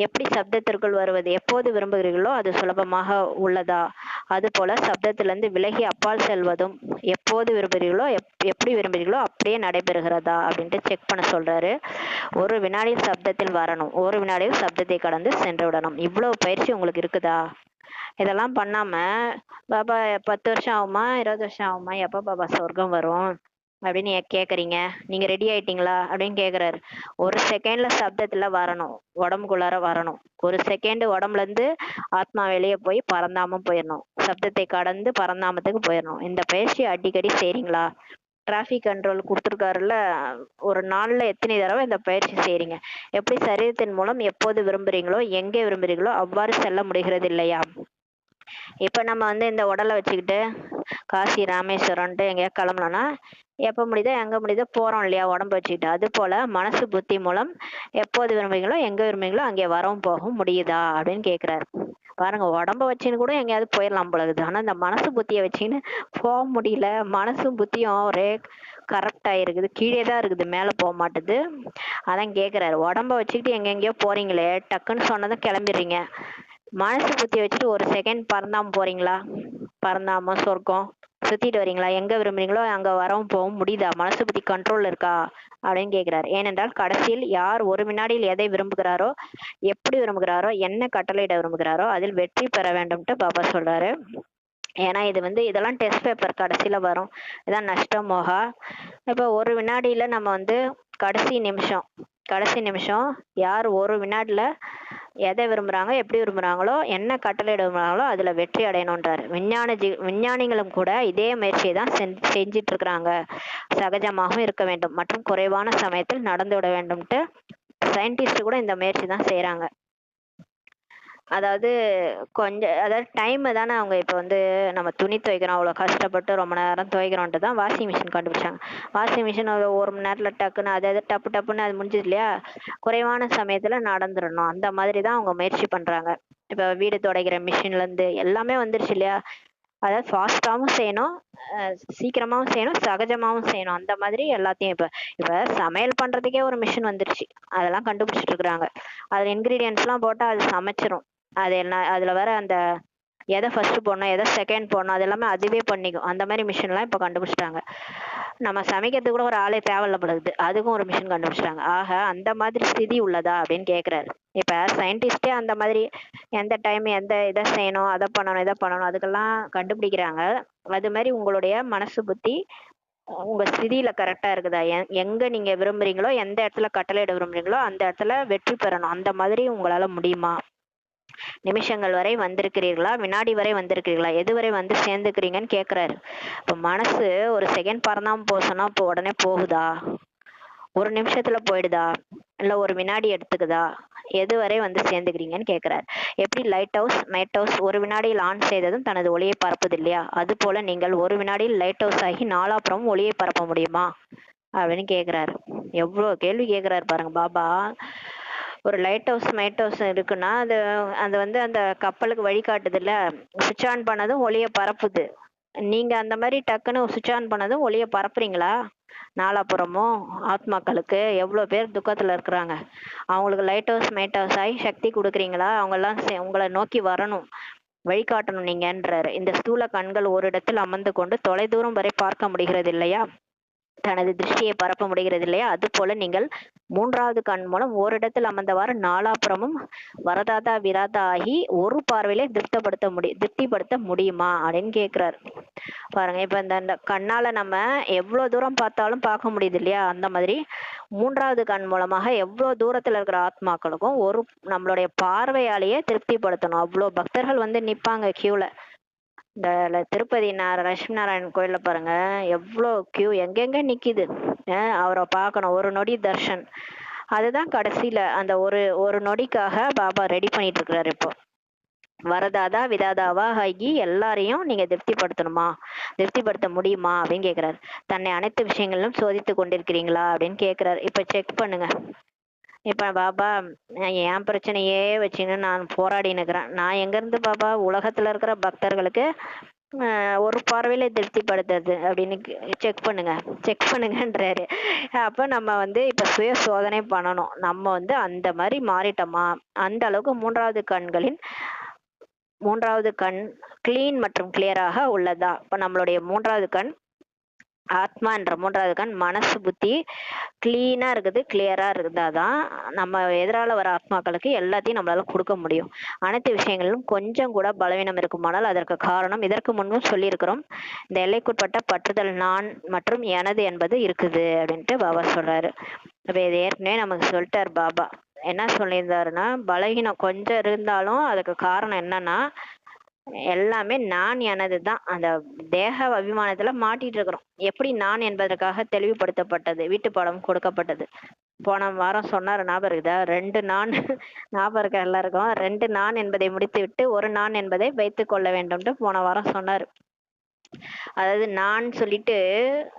எப்படி சப்தத்திற்குள் வருவது எப்போது விரும்புகிறீர்களோ அது சுலபமாக உள்ளதா, அது போல சப்தத்திலிருந்து விலகி அப்பால் செல்வதும் எப்போது விரும்புகிறீர்களோ எப்படி விரும்புகிறீர்களோ அப்படியே நடைபெறுகிறதா அப்படின்ட்டு செக் பண்ண சொல்றாரு. ஒரு வினாடியில் சப்தத்தில் வரணும், ஒரு வினாடியில் சப்தத்தை கடந்து சென்று விடணும். இவ்வளவு பயிற்சி உங்களுக்கு இருக்குதா? இதெல்லாம் பண்ணாம பாபா 10 வருஷம் ஆகுமா 20 வருஷம் ஆகுமா எப்ப பாபா சொர்க்கம் வரும் அப்படின்னு கேக்குறீங்க, நீங்க ரெடி ஆயிட்டீங்களா அப்படின்னு கேக்குறாரு. ஒரு செகண்ட்ல சப்தத்துல வரணும், உடம்புக்குள்ளார வரணும். ஒரு செகண்ட் உடம்புல இருந்து ஆத்மா வெளியே போய் பரந்தாம போயிடணும், சப்தத்தை கடந்து பரந்தாமத்துக்கு போயிடணும். இந்த பயிற்சி அடிக்கடி செய்றீங்களா? டிராஃபிக் கண்ட்ரோல் கொடுத்துருக்காருல்ல, ஒரு நாள்ல எத்தனை தடவை இந்த பயிற்சி செய்றீங்க? எப்படி சரீரத்தின் மூலம் எப்போது விரும்புறீங்களோ எங்கே விரும்புறீங்களோ அவ்வாறு செல்ல முடிகிறது இல்லையா? இப்ப நம்ம வந்து இந்த உடலை வச்சுக்கிட்டு காசி ராமேஸ்வரம்ட்டு எங்கேயா கிளம்புனோம்னா எப்ப முடியுதோ எங்க முடியுதோ போறோம் இல்லையா, உடம்பு வச்சுக்கிட்டு. அது போல மனசு புத்தி மூலம் எப்போது விரும்புறீங்களோ எங்க விரும்புறீங்களோ அங்கே வரவும் போகவும் முடியுதா அப்படின்னு கேக்குறாரு. பாருங்க, உடம்ப வச்சுன்னு கூட எங்கேயாவது போயிடலாம் போலகுது, ஆனா இந்த மனசு புத்திய வச்சுன்னு போக முடியல. மனசும் புத்தியும் ஒரே கரெக்ட் ஆயிருக்குது, கீழே தான் இருக்குது, மேல போக மாட்டுது. அதான் கேக்குறாரு, உடம்ப வச்சுக்கிட்டு எங்கெங்கயோ போறீங்களே, டக்குன்னு சொன்னதும் கிளம்பிடுறீங்க. மனசு புத்திய வச்சுட்டு ஒரு செகண்ட் பறந்தாம போறீங்களா? பறந்தாம சொர்க்கம் சுத்திட்டு வரீங்களா? எங்க விரும்புறீங்களோ அங்க வரவும் போகவும் முடியுதா? மனசு புத்தி கண்ட்ரோல் இருக்கா அப்படின்னு கேக்குறாரு. ஏனென்றால் கடைசியில் யார் ஒரு வினாடியில் எதை விரும்புகிறாரோ, எப்படி விரும்புகிறாரோ, என்ன கட்டளையிட விரும்புகிறாரோ அதில் வெற்றி பெற வேண்டும்ட்டு பாபா சொல்றாரு. ஏன்னா இது வந்து இதெல்லாம் டெஸ்ட் பேப்பர் கடைசியில வரும். இதான் நஷ்டம் மோகா. இப்போ ஒரு வினாடியில நம்ம வந்து கடைசி நிமிஷம் யார் ஒரு வினாடில எதை விரும்புறாங்க, எப்படி விரும்புறாங்களோ, என்ன கட்டளையிட விரும்புறாங்களோ அதுல வெற்றி அடையணும்ன்றாரு. விஞ்ஞானிகளும் கூட இதே முயற்சியை தான் செஞ்சிட்டு இருக்கிறாங்க. சகஜமாகவும் இருக்க வேண்டும் மற்றும் குறைவான சமயத்தில் நடந்து விட வேண்டும்ட்டு சயின்டிஸ்ட் கூட இந்த முயற்சி தான் செய்யறாங்க. அதாவது அதாவது டைம் தானே அவங்க இப்போ வந்து நம்ம துணி துவைக்கிறோம், அவ்வளோ கஷ்டப்பட்டு ரொம்ப நேரம் துவைக்கிறோன்ட்டு தான் வாஷிங் மிஷின் கண்டுபிடிச்சாங்க. வாஷிங் மிஷின் ஒரு மணி நேரத்தில் டக்குன்னு அது டப்பு டப்புன்னு அது முடிஞ்சது இல்லையா, குறைவான சமயத்தில் நடந்துடணும். அந்த மாதிரி தான் அவங்க முயற்சி பண்ணுறாங்க. இப்போ வீடு துடைக்கிற மிஷின்லேருந்து எல்லாமே வந்துருச்சு இல்லையா, அதாவது ஃபாஸ்ட்டாகவும் செய்யணும், சீக்கிரமாகவும் செய்யணும், சகஜமாகவும் செய்யணும். அந்த மாதிரி எல்லாத்தையும் இப்போ சமையல் பண்ணுறதுக்கே ஒரு மிஷின் வந்துருச்சு, அதெல்லாம் கண்டுபிடிச்சிட்டு இருக்கிறாங்க. அதில் இன்க்ரீடியன்ஸ்லாம் போட்டால் அது சமைச்சிரும். அது என்ன அதில் வர அந்த எதை ஃபர்ஸ்ட் போடணும் எதை செகண்ட் போடணும் அது எல்லாமே அதுவே பண்ணிக்கும். அந்த மாதிரி மிஷின்லாம் இப்போ கண்டுபிடிச்சிட்டாங்க. நம்ம சமைக்கிறதுக்கு கூட ஒரு ஆளே தேவையில்லப்படுது, அதுக்கும் ஒரு மிஷின் கண்டுபிடிச்சிட்டாங்க. ஆக அந்த மாதிரி ஸ்திதி உள்ளதா அப்படின்னு கேட்குறாரு. இப்போ சயின்டிஸ்டே அந்த மாதிரி எந்த டைம் எந்த இதை செய்யணும், அதை பண்ணணும் இதை பண்ணணும் அதுக்கெல்லாம் கண்டுபிடிக்கிறாங்க. அது மாதிரி உங்களுடைய மனசு புத்தி உங்க ஸ்திதியில கரெக்டா இருக்குதா, எங்க நீங்க விரும்புறீங்களோ எந்த இடத்துல கட்டளையிட விரும்புறீங்களோ அந்த இடத்துல வெற்றி பெறணும். அந்த மாதிரி உங்களால முடியுமா? நிமிஷங்கள் வரை வந்திருக்கிறீர்களா, வினாடி வரை வந்திருக்கிறீர்களா, எது வரை வந்து சேர்ந்துக்கிறீங்கன்னு கேக்குறாரு. இப்ப மனசு ஒரு செகண்ட் பறந்தாம போக சொன்னா இப்போ உடனே போகுதா, ஒரு நிமிஷத்துல போயிடுதா, இல்ல ஒரு வினாடி எடுத்துக்குதா, எது வரை வந்து சேர்ந்துக்கிறீங்கன்னு கேக்குறாரு. எப்படி லைட் ஹவுஸ் ஒரு வினாடியில் ஆன் செய்ததும் தனது ஒளியை பரப்புது இல்லையா, அது போல நீங்கள் ஒரு வினாடியில் லைட் ஹவுஸ் ஆகி நாலாப்புறமும் ஒளியை பரப்ப முடியுமா அப்படின்னு கேக்குறாரு. எவ்வளவு கேள்வி கேக்குறாரு பாருங்க பாபா. ஒரு லைட் ஹவுஸ் இருக்குன்னா அது அது வந்து அந்த கப்பலுக்கு வழிகாட்டுது இல்ல, சுவிட்ச் ஆன் பண்ணதும் ஒளியை பரப்புது. நீங்க அந்த மாதிரி டக்குன்னு சுவிட்ச் ஆன் பண்ணதும் ஒளியை பரப்புறீங்களா? நாலாபுறமும் ஆத்மாக்களுக்கு எவ்வளவு பேர் துக்கத்துல இருக்கிறாங்க, அவங்களுக்கு லைட் ஹவுஸ் ஆகி சக்தி கொடுக்குறீங்களா? அவங்க எல்லாம் உங்களை நோக்கி வரணும், வழிகாட்டணும் நீங்கன்றாரு. இந்த ஸ்தூல கண்கள் ஒரு இடத்தில் அமர்ந்து கொண்டு தொலை தூரம் வரை பார்க்க முடிகிறது இல்லையா, தனது திருஷ்டியை பரப்ப முடிகிறது இல்லையா, அது போல நீங்கள் மூன்றாவது கண் மூலம் ஓரிடத்தில் அமர்ந்தவாறு நாலாபுறமும் வரதாதா விராதா ஆகி ஒரு பார்வையிலே திருப்திப்படுத்த முடியுமா அப்படின்னு கேக்குறாரு. பாருங்க, இப்ப இந்த கண்ணால நம்ம எவ்வளவு தூரம் பார்த்தாலும் பார்க்க முடியுது இல்லையா, அந்த மாதிரி மூன்றாவது கண் மூலமாக எவ்வளவு தூரத்துல இருக்கிற ஆத்மாக்களுக்கும் ஒரு நம்மளுடைய பார்வையாலேயே திருப்திப்படுத்தணும். அவ்வளவு பக்தர்கள் வந்து நிப்பாங்க கியூல. இந்த திருப்பதி லட்சுமி நாராயணன் கோயில்ல பாருங்க, எவ்வளோ கியூ எங்கெங்க நிக்குது. அவரை பார்க்கணும், ஒரு நொடி தர்ஷன். அதுதான் கடைசியில அந்த ஒரு ஒரு நொடிக்காக பாபா ரெடி பண்ணிட்டு இருக்கிறாரு. இப்போ வரதாதா விதாதாவா ஆகி எல்லாரையும் நீங்க திருப்திப்படுத்த முடியுமா அப்படின்னு கேக்குறாரு. தன்னை அனைத்து விஷயங்களிலும் சோதித்து கொண்டிருக்கிறீங்களா அப்படின்னு கேக்குறாரு. இப்ப செக் பண்ணுங்க. இப்ப பாபா, என் பிரச்சனையே வச்சுன்னு நான் போராடின்னு இருக்கிறேன். நான் எங்க இருந்து பாபா உலகத்துல இருக்கிற பக்தர்களுக்கு ஒரு பார்வையில திருப்திப்படுத்துறது அப்படின்னு செக் பண்ணுங்கன்றாரு. அப்ப நம்ம வந்து இப்ப சுய சோதனை பண்ணணும். நம்ம வந்து அந்த மாதிரி மாறிட்டோமா? அந்த அளவுக்கு மூன்றாவது கண் கிளீன் மற்றும் கிளியராக உள்ளதா? இப்ப நம்மளுடைய மூன்றாவது கண் ஆத்மா என்ற மூன்றாவது கண் மனசு புத்தி கிளீனா இருக்குது, கிளியரா இருந்தாதான் நம்ம எதிரால வர ஆத்மாக்களுக்கு எல்லாத்தையும் நம்மளால கொடுக்க முடியும். அனைத்து விஷயங்களிலும் கொஞ்சம் கூட பலவீனம் இருக்குமானால் அதற்கு காரணம் இதற்கு முன்பும் சொல்லியிருக்கிறோம். இந்த எல்லைக்குட்பட்ட பற்றுதல் நான் மற்றும் எனது என்பது இருக்குது அப்படின்ட்டு பாபா சொல்றாரு. அப்ப இது ஏற்கனவே நமக்கு சொல்லிட்டார் பாபா. என்ன சொல்லியிருந்தாருன்னா, பலகீனம் கொஞ்சம் இருந்தாலும் அதுக்கு காரணம் என்னன்னா, எல்லாமே நான் எனது தான். அந்த தேக அபிமானத்துல மாட்டிட்டு இருக்கிறோம். எப்படி நான் என்பதற்காக தெளிவுபடுத்தப்பட்டது, வீட்டு பாடம் கொடுக்கப்பட்டது. போன வாரம் சொன்னாரு, ஞாபகம் இருக்குதா? 2 நான் ஞாபகம் இருக்கா எல்லாருக்கும்? 2 நான் என்பதை முடித்துவிட்டு ஒரு நான் என்பதை வைத்துக் கொள்ள வேண்டும்ட்டு போன வாரம் சொன்னாரு. அதாவது நான் சொல்லிட்டு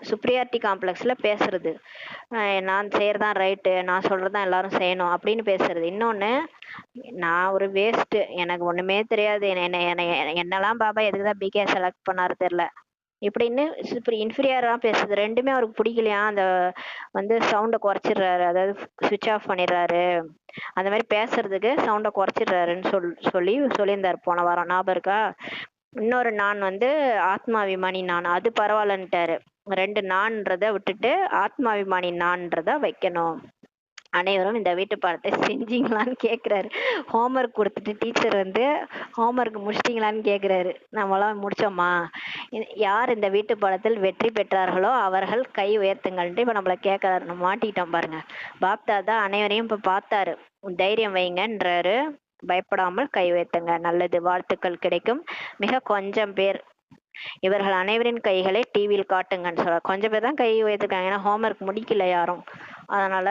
சுப்ரியாரிட்டி காம்ப்ளெக்ஸ்ல பேசுறது, நான் செய்யறதான் ரைட்டு, நான் சொல்றதான் எல்லாரும் செய்யணும் அப்படின்னு பேசுறது. இன்னொன்னு, நான் ஒரு வேஸ்ட், எனக்கு ஒண்ணுமே தெரியாது, என்னெல்லாம் பாபா எதுக்குதான் பிகே செலக்ட் பண்ணாரு தெரியல இப்படின்னு சூப்பர் இன்ஃபீரியரா பேசுது. ரெண்டுமே அவருக்கு பிடிக்கலையா, அந்த வந்து சவுண்டை குறைச்சிடுறாரு, அதாவது சுவிட்ச் ஆஃப் பண்ணிடுறாரு. அந்த மாதிரி பேசுறதுக்கு சவுண்டை குறைச்சிடுறாருன்னு சொல்லியிருந்தாரு போன வாரம், ஞாபகம் இருக்கா? இன்னொரு நான் வந்து ஆத்மாபிமானி நான், அது பரவாயில்லன்ட்டாரு. 2 நான்றத விட்டுட்டு ஆத்மாபிமானி நான்றத வைக்கணும். அனைவரும் இந்த வீட்டு பாடத்தை செஞ்சீங்களான்னு கேக்குறாரு. ஹோம்ஒர்க் கொடுத்துட்டு டீச்சர் வந்து ஹோம்ஒர்க் முடிச்சிட்டீங்களான்னு கேக்குறாரு. நம்மளாம் முடிச்சோமா? யார் இந்த வீட்டு பாடத்தில் வெற்றி பெற்றார்களோ அவர்கள் கை உயர்த்துங்கள்ட்டு இப்ப நம்மள கேட்கறாரு. நம்ம மாட்டிக்கிட்டோம் பாருங்க. பாப்தாதா அனைவரையும் இப்ப பார்த்தாரு. தைரியம் வைங்கன்றாரு. பயப்படாமல் கை உயர்த்துங்க, நல்லது, வாழ்த்துக்கள் கிடைக்கும். மிக கொஞ்சம் பேர், இவர்கள் அனைவரின் கைகளை டிவியில் காட்டுங்கன்னு சொல்ற. கொஞ்சம் பேர் தான் கை உயர்த்துக்காங்க, ஏன்னா ஹோம்ஒர்க் முடிக்கல யாரும். அதனால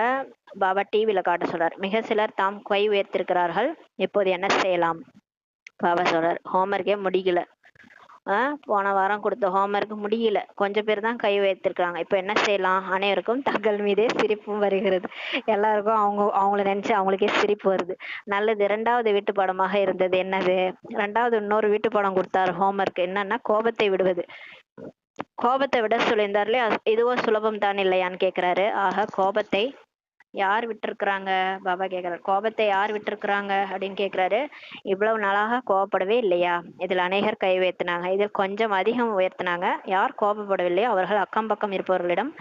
பாபா டிவியில காட்ட சொல்றார். மிக சிலர் தாம் கை உயர்த்திருக்கிறார்கள், இப்போது என்ன செய்யலாம்? பாபா சொல்றார், ஹோம்ஒர்க்கே முடிக்கல. போன வாரம் கொடுத்த ஹோம்ஒர்க் முடியல, கொஞ்சம் பேர் தான் கை உயர்த்திருக்காங்க, இப்ப என்ன செய்யலாம்? அனைவருக்கும் தங்கள் மீதே சிரிப்பும் வருகிறது. எல்லாருக்கும் அவங்கள நினைச்சு அவங்களுக்கே சிரிப்பு வருது. நல்லது. 2வது வீட்டு பாடமாக இருந்தது என்னது? 2வது இன்னொரு வீட்டு பாடம் கொடுத்தாரு ஹோம்ஒர்க். என்னன்னா, கோபத்தை விடுவது. கோபத்தை விட சொல்லியிருந்தாரு இல்லையா? இதுவோ சுலபம் தான் இல்லையான்னு கேக்குறாரு. ஆக கோபத்தை யார் விட்டுருக்குறாங்க? பாபா கேக்குறாரு, கோபத்தை யார் விட்டுருக்குறாங்க அப்படின்னு கேக்குறாரு. இவ்வளவு நாளாக கோபப்படவே இல்லையா? இதில் அநேகர் கை உயர்த்தினாங்க, இதில் கொஞ்சம் அதிகம் உயர்த்தினாங்க. யார் கோபப்படவில்லையோ அவர்கள் அக்கம் பக்கம் இருப்பவர்களிடம்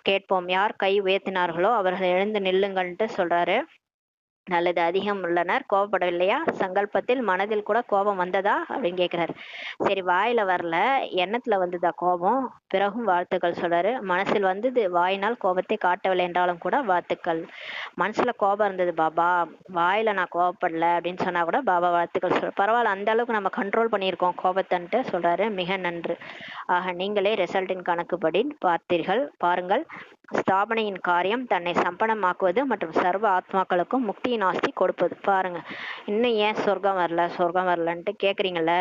கேட்போம். யார் கை உயர்த்தினார்களோ அவர்கள் எழுந்து நில்லுங்கள்ட்டு சொல்றாரு. நல்லது. அதிகம் உள்ளனர், கோபப்படவில்லையா? சங்கல்பத்தில் மனதில் கூட கோபம் வந்ததா அப்படின்னு கேக்குறாரு. சரி, வாயில வரல, எண்ணத்துல வந்ததா கோபம்? பிறகும் வாழ்த்துக்கள் சொல்றாரு. மனசில் வந்தது, வாயினால் கோபத்தை காட்டவில்லை என்றாலும் கூட வாழ்த்துக்கள். மனசுல கோபம் இருந்தது பாபா, வாயில நான் கோபப்படல அப்படின்னு சொன்னா கூட பாபா வாழ்த்துக்கள் சொல்ற. பரவாயில்ல, அந்த அளவுக்கு நம்ம கண்ட்ரோல் பண்ணியிருக்கோம் கோபத்தன்ட்டு சொல்றாரு. மிக நன்று. ஆக நீங்களே ரிசல்ட்டின் கணக்குப்படி பாருங்கள். ஸ்தாபனையின் காரியம் தன்னை சம்பனமாக்குவது மற்றும் சர்வ ஆத்மாக்களுக்கும் முக்தியின் ஆஸ்தி கொடுப்பது. பாருங்க, இன்னும் ஏன் சொர்க்கம் வரலன்ட்டு கேக்குறீங்கல்ல.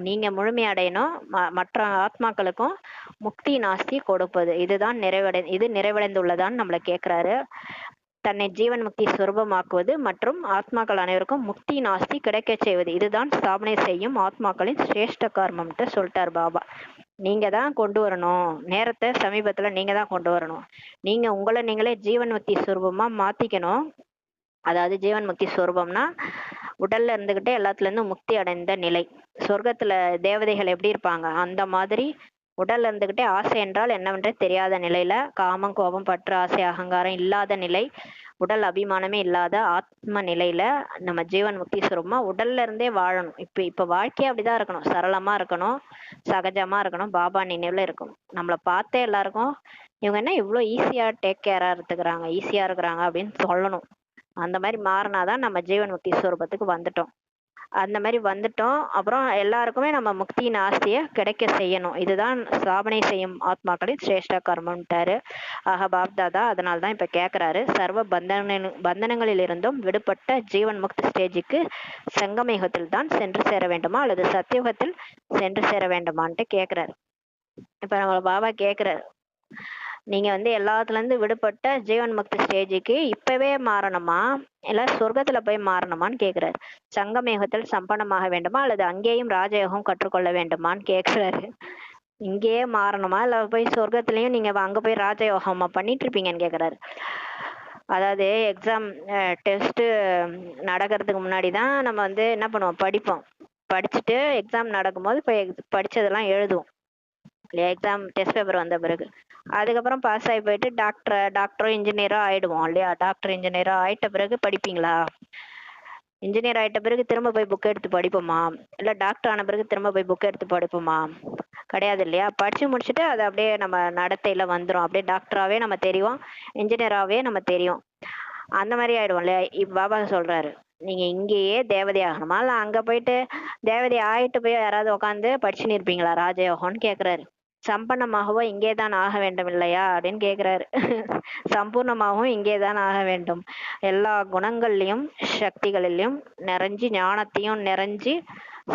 நீங்க முழுமையடையணும், மற்ற ஆத்மாக்களுக்கும் முக்தியின் ஆஸ்தி கொடுப்பது. இது நிறைவடைந்துள்ளதான்னு நம்மள கேக்குறாரு. தன்னை ஜீவன் முக்தி சுரூபமாக்குவது மற்றும் ஆத்மாக்கள் அனைவருக்கும் முக்தியின் ஆஸ்தி கிடைக்க செய்வது, இதுதான் ஸ்தாபனை செய்யும் ஆத்மாக்களின் சிரேஷ்ட கர்மம்ட்டு சொல்லிட்டார் பாபா. நீங்க தான் கொண்டு வரணும், நேரத்தை சமீபத்துல நீங்க தான் கொண்டு வரணும். நீங்க உங்களை நீங்களே ஜீவன் முக்தி சுரூபமா மாத்திக்கணும். அதாவது ஜீவன் முக்தி சுரூபம்னா உடல்ல இருந்துகிட்டே எல்லாத்துல இருந்து முக்தி அடைந்த நிலை. சொர்க்கத்துல தேவதைகள் எப்படி இருப்பாங்க அந்த மாதிரி உடல்ல இருந்துகிட்டே ஆசை என்றால் என்னவென்றே தெரியாத நிலையில, காமம் கோபம் பற்று ஆசை அகங்காரம் இல்லாத நிலை, உடல் அபிமானமே இல்லாத ஆத்ம நிலையில நம்ம ஜீவன் முக்தி சுரூபமா உடல்ல இருந்தே வாழணும். இப்ப வாழ்க்கையே அப்படிதான் இருக்கணும், சரளமா இருக்கணும், சகஜமா இருக்கணும், பாபா நினைவுல இருக்கணும். நம்மளை பார்த்தே எல்லாருக்கும் இவங்க என்ன இவ்வளவு ஈஸியா டேக் கேரா எடுத்துக்கிறாங்க, ஈஸியா இருக்கிறாங்க அப்படின்னு சொல்லணும். அந்த மாதிரி மாறினாதான் நம்ம ஜீவன் முக்தி ஸ்வரூபத்துக்கு வந்துட்டோம். அந்த மாதிரி வந்துட்டோம். அப்புறம் எல்லாருக்குமே நம்ம முக்தியின் ஆசையை கிடைக்க செய்யணும். இதுதான் ஸ்தாபனை செய்யும் ஆத்மாக்களின் சிரேஷ்ட கர்மம்ட்டாரு. ஆக பாப்தாதா அதனால்தான் இப்ப கேக்குறாரு, சர்வ பந்தனங்களில் இருந்தும் விடுபட்ட ஜீவன் முக்தி ஸ்டேஜுக்கு சங்கமயுகத்தில் தான் சென்று சேர வேண்டுமா அல்லது சத்தியுகத்தில் சென்று சேர வேண்டுமான்ட்டு கேக்குறாரு. இப்ப நம்ம பாபா கேக்குறாரு, நீங்க வந்து எல்லாத்துல இருந்து விடுபட்ட ஜீவன் முக்தி ஸ்டேஜுக்கு இப்பவே மாறணுமா, இல்ல சொர்க்கத்துல போய் மாறணுமான்னு கேக்குறாரு. சங்கமேகத்தில் சம்பன்னமாக வேண்டுமா அல்லது அங்கேயும் ராஜயோகம் கற்றுக்கொள்ள வேண்டுமான்னு கேக்குறாரு. இங்கேயே மாறணுமா இல்ல போய் சொர்க்கத்திலயும் நீங்க அங்க போய் ராஜயோகமா பண்ணிட்டு இருப்பீங்கன்னு கேக்குறாரு. அதாவது எக்ஸாம் டெஸ்ட் நடக்கிறதுக்கு முன்னாடி தான் நம்ம வந்து என்ன பண்ணுவோம், படிப்போம். படிச்சுட்டு எக்ஸாம் நடக்கும்போது போய் படிச்சதெல்லாம் எழுதுவோம் இல்லையா, எக்ஸாம் டெஸ்ட் பேப்பர் வந்த பிறகு. அதுக்கப்புறம் பாஸ் ஆகி போயிட்டு டாக்டரோ இன்ஜினியரோ ஆயிடுவோம் இல்லையா. டாக்டர் இன்ஜினியரோ ஆயிட்ட பிறகு படிப்பீங்களா? இன்ஜினியர் ஆயிட்ட பிறகு திரும்ப போய் புக் எடுத்து படிப்போமா, இல்ல டாக்டர் ஆன பிறகு திரும்ப போய் புக் எடுத்து படிப்போமா? கிடையாது இல்லையா. படிச்சு முடிச்சுட்டு அது அப்படியே நம்ம நடத்தையில வந்துரும். அப்படியே டாக்டராவே நம்ம தெரியும், இன்ஜினியராவே நம்ம தெரியும். அந்த மாதிரி ஆயிடுவோம் இல்லையா. இப்ப பாபா சொல்றாரு, நீங்க இங்கேயே தேவதை ஆகணுமா இல்ல அங்க போயிட்டு தேவதை ஆயிட்டு போய் யாராவது உட்காந்து படிச்சுன்னு இருப்பீங்களா ராஜயோகம்னு கேக்குறாரு. சம்பன்னமாகவோ இங்கேதான் ஆக வேண்டும் இல்லையா அப்படின்னு கேக்குறாரு. சம்பூர்ணமாகவும் இங்கேதான் ஆக வேண்டும். எல்லா குணங்கள்லயும் சக்திகளிலும் நிறைஞ்சு ஞானத்தையும் நிறைஞ்சு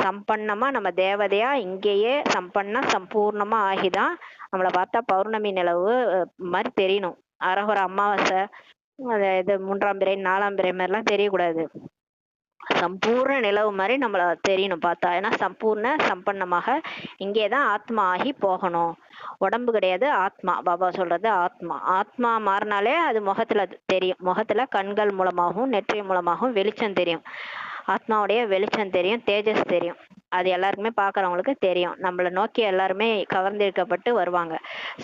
சம்பன்னமா நம்ம தேவதையா இங்கேயே சம்பன்னா சம்பூர்ணமா ஆகிதான் நம்மளை பார்த்தா பௌர்ணமி நிலவு மாதிரி தெரியணும். அரகுர அமாவாசை இது 3ஆம் பிறை 4ஆம் பிறை மாதிரிலாம் தெரியக்கூடாது. சம்பூர்ண நிலவு மாதிரி நம்மள தெரியணும் பார்த்தா. ஏன்னா சம்பூர்ண சம்பன்னமாக இங்கேதான் ஆத்மா ஆகி போகணும். உடம்பு கிடையாது, ஆத்மா. பாபா சொல்றது ஆத்மா. ஆத்மா மாறினாலே அது முகத்துல தெரியும். முகத்துல கண்கள் மூலமாகவும் நெற்றி மூலமாகவும் வெளிச்சம் தெரியும். ஆத்மாவுடைய வெளிச்சம் தெரியும், தேஜஸ் தெரியும். அது எல்லாருக்குமே பாக்குறவங்களுக்கு தெரியும். நம்மளை நோக்கி எல்லாருமே கவர்ந்திருக்கப்பட்டு வருவாங்க.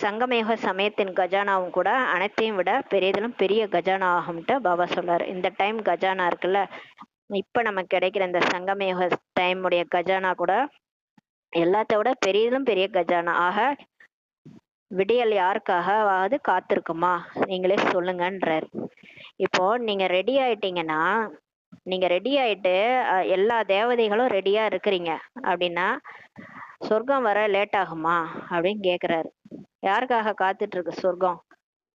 சங்கமயுக சமயத்தின் கஜானாவும் கூட அனைத்தையும் விட பெரியதிலும் பெரிய கஜானா ஆகும்ட்டு பாபா சொல்றாரு. இந்த டைம் கஜானா இருக்குல்ல, இப்ப நமக்கு கிடைக்கிற இந்த சங்கமயுக டைம் உடைய கஜானா கூட எல்லாத்த விட பெரியதிலும் பெரிய கஜானா. ஆக விடியல் யாருக்காகவாவது காத்திருக்குமா, நீங்களே சொல்லுங்கன்றாரு. இப்போ நீங்க ரெடி ஆயிட்டீங்கன்னா, நீங்க ரெடி ஆயிட்டு எல்லா தேவதைகளும் ரெடியா இருக்கிறீங்க அப்படின்னா சொர்க்கம் வர லேட் ஆகுமா அப்படின்னு கேக்குறாரு. யாருக்காக காத்துட்டு இருக்கு சொர்க்கம்?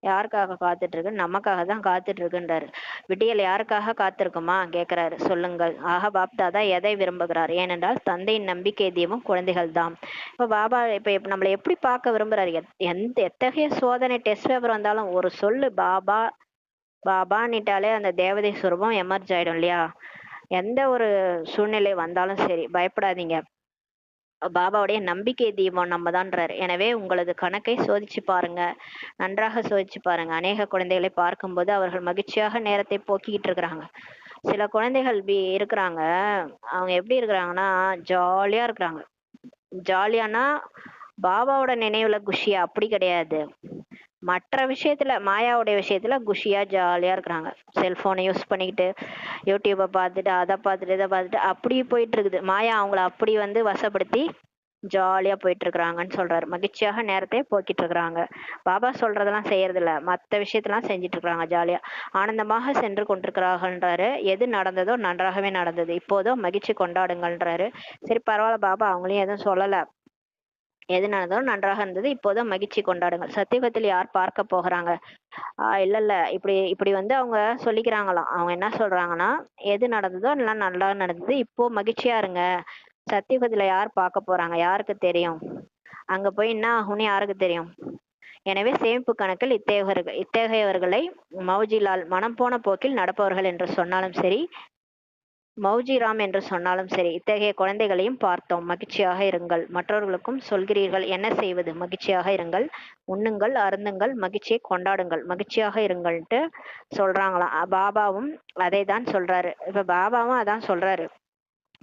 யாருக்காக காத்துட்டு இருக்கு? நமக்காக தான் காத்துட்டு இருக்குன்றாரு. விடியல் யாருக்காக காத்திருக்குமா கேக்குறாரு. சொல்லுங்கள். ஆக பாப்தாதா எதை விரும்புகிறார்? ஏனென்றால் தந்தையின் நம்பிக்கை தீபம் குழந்தைகள் தான். இப்ப பாபா இப்ப நம்மளை எப்படி பார்க்க விரும்புறாரு? எத்தகைய சோதனை டெஸ்ட் பேப்பர் வந்தாலும் ஒரு சொல்லு பாபா பாபான்னுட்டாலே அந்த தேவதை சுரூபம் எமர்ஜ் ஆயிடும் இல்லையா. எந்த ஒரு சூழ்நிலை வந்தாலும் சரி பயப்படாதீங்க, பாபாவுடைய நம்பிக்கை தீபம் நம்ம தான்றாரு. எனவே உங்களது கணக்கை சோதிச்சு பாருங்க, நன்றாக சோதிச்சு பாருங்க. அநேக குழந்தைகளை பார்க்கும்போது அவர்கள் மகிழ்ச்சியாக நேரத்தை போக்கிக்கிட்டு இருக்கிறாங்க. சில குழந்தைகள் இருக்கிறாங்க, அவங்க எப்படி இருக்கிறாங்கன்னா ஜாலியா இருக்கிறாங்க. ஜாலியானா பாபாவோட நினைவுல குஷியா அப்படி கிடையாது, மற்ற விஷயத்துல மாயாவுடைய விஷயத்துல குஷியா ஜாலியா இருக்கிறாங்க. செல்போனை யூஸ் பண்ணிக்கிட்டு யூடியூப்பை பார்த்துட்டு அதை பார்த்துட்டு இதை பார்த்துட்டு அப்படி போயிட்டு இருக்குது. மாயா அவங்கள அப்படி வந்து வசப்படுத்தி ஜாலியா போயிட்டு இருக்கிறாங்கன்னு சொல்றாரு. மகிழ்ச்சியாக நேரத்தை போக்கிட்டு இருக்கிறாங்க. பாபா சொல்றதெல்லாம் செய்யறது இல்ல, மத்த விஷயத்தெல்லாம் செஞ்சுட்டு இருக்கிறாங்க. ஜாலியா ஆனந்தமாக சென்று கொண்டிருக்கிறார்கள்ன்றாரு. எது நடந்ததோ நன்றாகவே நடந்தது, இப்போதோ மகிழ்ச்சி கொண்டாடுங்கள்ன்றாரு. சரி பரவாயில்ல பாபா அவங்களையும் எதுவும் சொல்லல, எது நடந்ததோ நன்றாக இருந்தது, இப்போதான் மகிழ்ச்சி கொண்டாடுங்கள். சத்தியுகத்தில் யார் பார்க்க போகிறாங்க? இல்ல இல்ல, இப்படி இப்படி வந்து அவங்க சொல்லிக்கிறாங்களாம். அவங்க என்ன சொல்றாங்கன்னா, எது நடந்ததோ எல்லாம் நல்லா நடந்தது, இப்போ மகிழ்ச்சியா இருங்க. சத்தியுகத்துல யார் பார்க்க போறாங்க? யாருக்கு தெரியும்? அங்க போய் என்ன ஆகும்னு யாருக்கு தெரியும்? எனவே சேமிப்பு கணக்கில் இத்தகையவர்களை மௌஜிலால் மனம் போன போக்கில் நடப்பவர்கள் என்று சொன்னாலும் சரி, மௌஜிராம் என்று சொன்னாலும் சரி, இத்தகைய குழந்தைகளையும் பார்த்தோம். மகிழ்ச்சியாக இருங்கள். மற்றவர்களுக்கும் சொல்கிறீர்கள் என்ன செய்வது? மகிழ்ச்சியாக இருங்கள், உண்ணுங்கள், அருந்துங்கள், மகிழ்ச்சியை கொண்டாடுங்கள், மகிழ்ச்சியாக இருங்கள்ட்டு சொல்றாங்களாம். பாபாவும் அதை தான் சொல்றாரு. இப்ப பாபாவும் அதான் சொல்றாரு.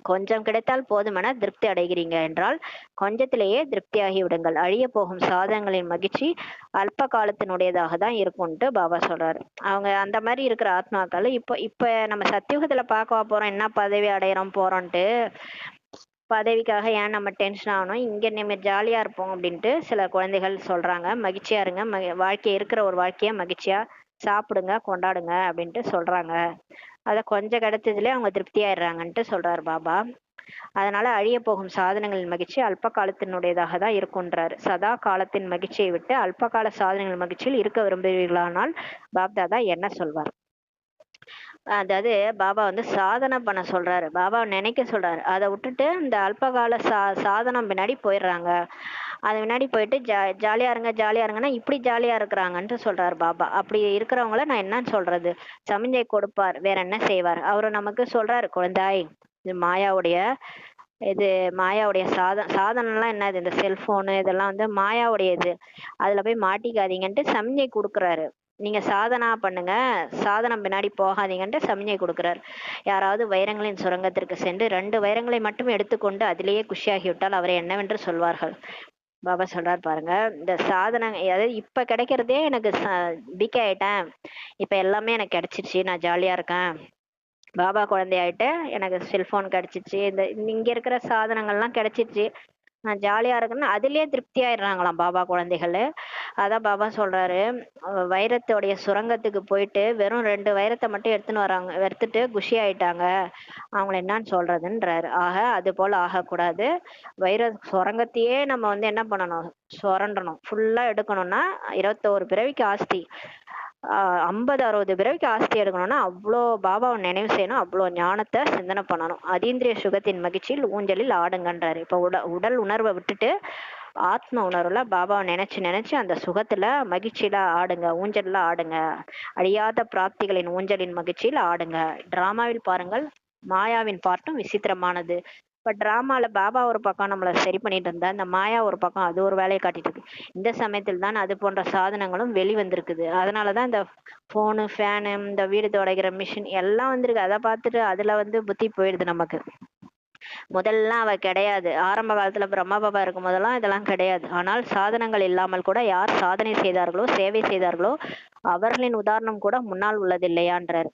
கொஞ்சம் கிடைத்தால் போதுமென திருப்தி அடைகிறீங்க என்றால் கொஞ்சத்திலேயே திருப்தியாகி விடுங்கள். அழிய போகும் சாதனங்களின் மகிழ்ச்சி அல்ப காலத்தினுடையதாக தான் இருக்கும்ட்டு பாபா சொல்றாரு. அவங்க அந்த மாதிரி இருக்கிற ஆத்மாக்கள் இப்ப இப்ப நம்ம சத்தியுகத்துல பார்க்க போறோம், என்ன பதவி அடையறோம் போறோம்ட்டு, பதவிக்காக ஏன் நம்ம டென்ஷன் ஆகணும், இங்க நம்ம ஜாலியா இருப்போம் அப்படின்ட்டு சில குழந்தைகள் சொல்றாங்க. மகிழ்ச்சியா இருங்க, வாழ்க்கை இருக்கிற ஒரு வாழ்க்கைய மகிழ்ச்சியா சாப்பிடுங்க, கொண்டாடுங்க அப்படின்ட்டு சொல்றாங்க. அத கொஞ்சம் கிடைச்சதுலயே அவங்க திருப்தி ஆயிடுறாங்கன்ட்டு சொல்றாரு பாபா. அதனால அழிய போகும் சாதனங்களின் மகிழ்ச்சி அல்ப காலத்தினுடையதாக தான் இருக்குன்றாரு. சதா காலத்தின் மகிழ்ச்சியை விட்டு அல்ப கால சாதனங்கள் மகிழ்ச்சியில் இருக்க விரும்புவீர்களானால் பாப்தாதா என்ன சொல்வார்? அதாவது பாபா வந்து சாதனை பண்ண சொல்றாரு, பாபா நினைக்க சொல்றாரு. அதை விட்டுட்டு இந்த அல்பகால சாதனம் பின்னாடி போயிடுறாங்க. அது முன்னாடி போயிட்டு ஜாலியா இருங்க ஜாலியா இருங்கன்னா இப்படி ஜாலியா இருக்கிறாங்கன்ட்டு சொல்றாரு பாபா. அப்படி இருக்கிறவங்கள நான் என்னன்னு சொல்றது? சமிஞ்சை கொடுப்பார், வேற என்ன செய்வார்? அவரு நமக்கு சொல்றாரு, குழந்தாய், இது மாயாவுடைய இது மாயாவுடைய சாதனம்லாம் என்னது, இந்த செல்போனு இதெல்லாம் வந்து மாயாவுடைய இது, அதுல போய் மாட்டிக்காதீங்கன்ட்டு சமிஞ்சை கொடுக்குறாரு. நீங்க சாதனா பண்ணுங்க, சாதனம் பின்னாடி போகாதீங்கன்ட்டு சமிஞ்சை கொடுக்குறாரு. யாராவது வைரங்களின் சுரங்கத்திற்கு சென்று 2 வைரங்களை மட்டும் எடுத்துக்கொண்டு அதிலேயே குஷியாகிவிட்டால் அவரை என்னவென்று சொல்வார்கள்? பாபா சொல்றாரு பாருங்க, இந்த சாதனை அதாவது இப்ப கிடைக்கிறதே எனக்கு பிகே ஆயிட்டேன், இப்ப எல்லாமே எனக்கு கிடைச்சிருச்சு, நான் ஜாலியா இருக்கேன், பாபா குழந்தையாயிட்டு எனக்கு செல்போன் கிடைச்சிச்சு, இந்த இங்க இருக்கிற சாதனங்கள்லாம் கிடைச்சிருச்சு, நான் ஜாலியா இருக்கேன்னு அதுலயே திருப்தி ஆயிடுறாங்களாம் பாபா குழந்தைகள். அதான் பாபா சொல்றாரு, வைரத்தோடைய சுரங்கத்துக்கு போயிட்டு வெறும் 2 வைரத்தை மட்டும் எடுத்துன்னு வராங்க, எடுத்துட்டு குஷி ஆயிட்டாங்க, அவங்கள என்னன்னு சொல்றதுன்றாரு. ஆக அது போல ஆகக்கூடாது. வைர சுரங்கத்தையே நம்ம வந்து என்ன பண்ணணும், சுரண்டணும், ஃபுல்லா எடுக்கணும்னா 21 பிறவிக்கு ஆஸ்தி, 50-60 பிறவிக்கு ஆஸ்தி எடுக்கணும்னா அவ்வளோ பாபாவை நினைவு செய்யணும், அவ்வளோ ஞானத்தை சிந்தனை பண்ணணும். அதீந்திரிய சுகத்தின் மகிழ்ச்சியில் ஊஞ்சலில் ஆடுங்கன்றாரு. இப்ப உடல் உணர்வை விட்டுட்டு ஆத்ம உணர்வுல பாபாவை நினைச்சு நினைச்சு அந்த சுகத்துல மகிழ்ச்சியில ஆடுங்க, ஊஞ்சல்ல ஆடுங்க, அழியாத பிராப்திகளின் ஊஞ்சலின் மகிழ்ச்சியில் ஆடுங்க. டிராமாவில் பாருங்கள், மாயாவின் பாட்டும் விசித்திரமானது. இப்ப டிராமால பாபா ஒரு பக்கம் நம்மள சரி பண்ணிட்டு இருந்தா, இந்த மாயா ஒரு பக்கம் அது ஒரு வேலையை காட்டிட்டு இருக்கு. இந்த சமயத்தில் தான் அது போன்ற சாதனங்களும் வெளிவந்திருக்குது. அதனாலதான் இந்த போனு, ஃபேனு, இந்த வீடு துடைக்கிற மிஷின் எல்லாம் வந்திருக்கு. அதை பார்த்துட்டு அதுல வந்து புத்தி போயிடுது நமக்கு. முதல்ல அவ கிடையாது, ஆரம்ப காலத்துல பிரம்மா பாபா இருக்கும் போதெல்லாம் இதெல்லாம் கிடையாது. ஆனால் சாதனங்கள் இல்லாமல் கூட யார் சாதனை செய்தார்களோ, சேவை செய்தார்களோ, அவர்களின் உதாரணம் கூட முன்னால் உள்ளது இல்லையான்றாரு.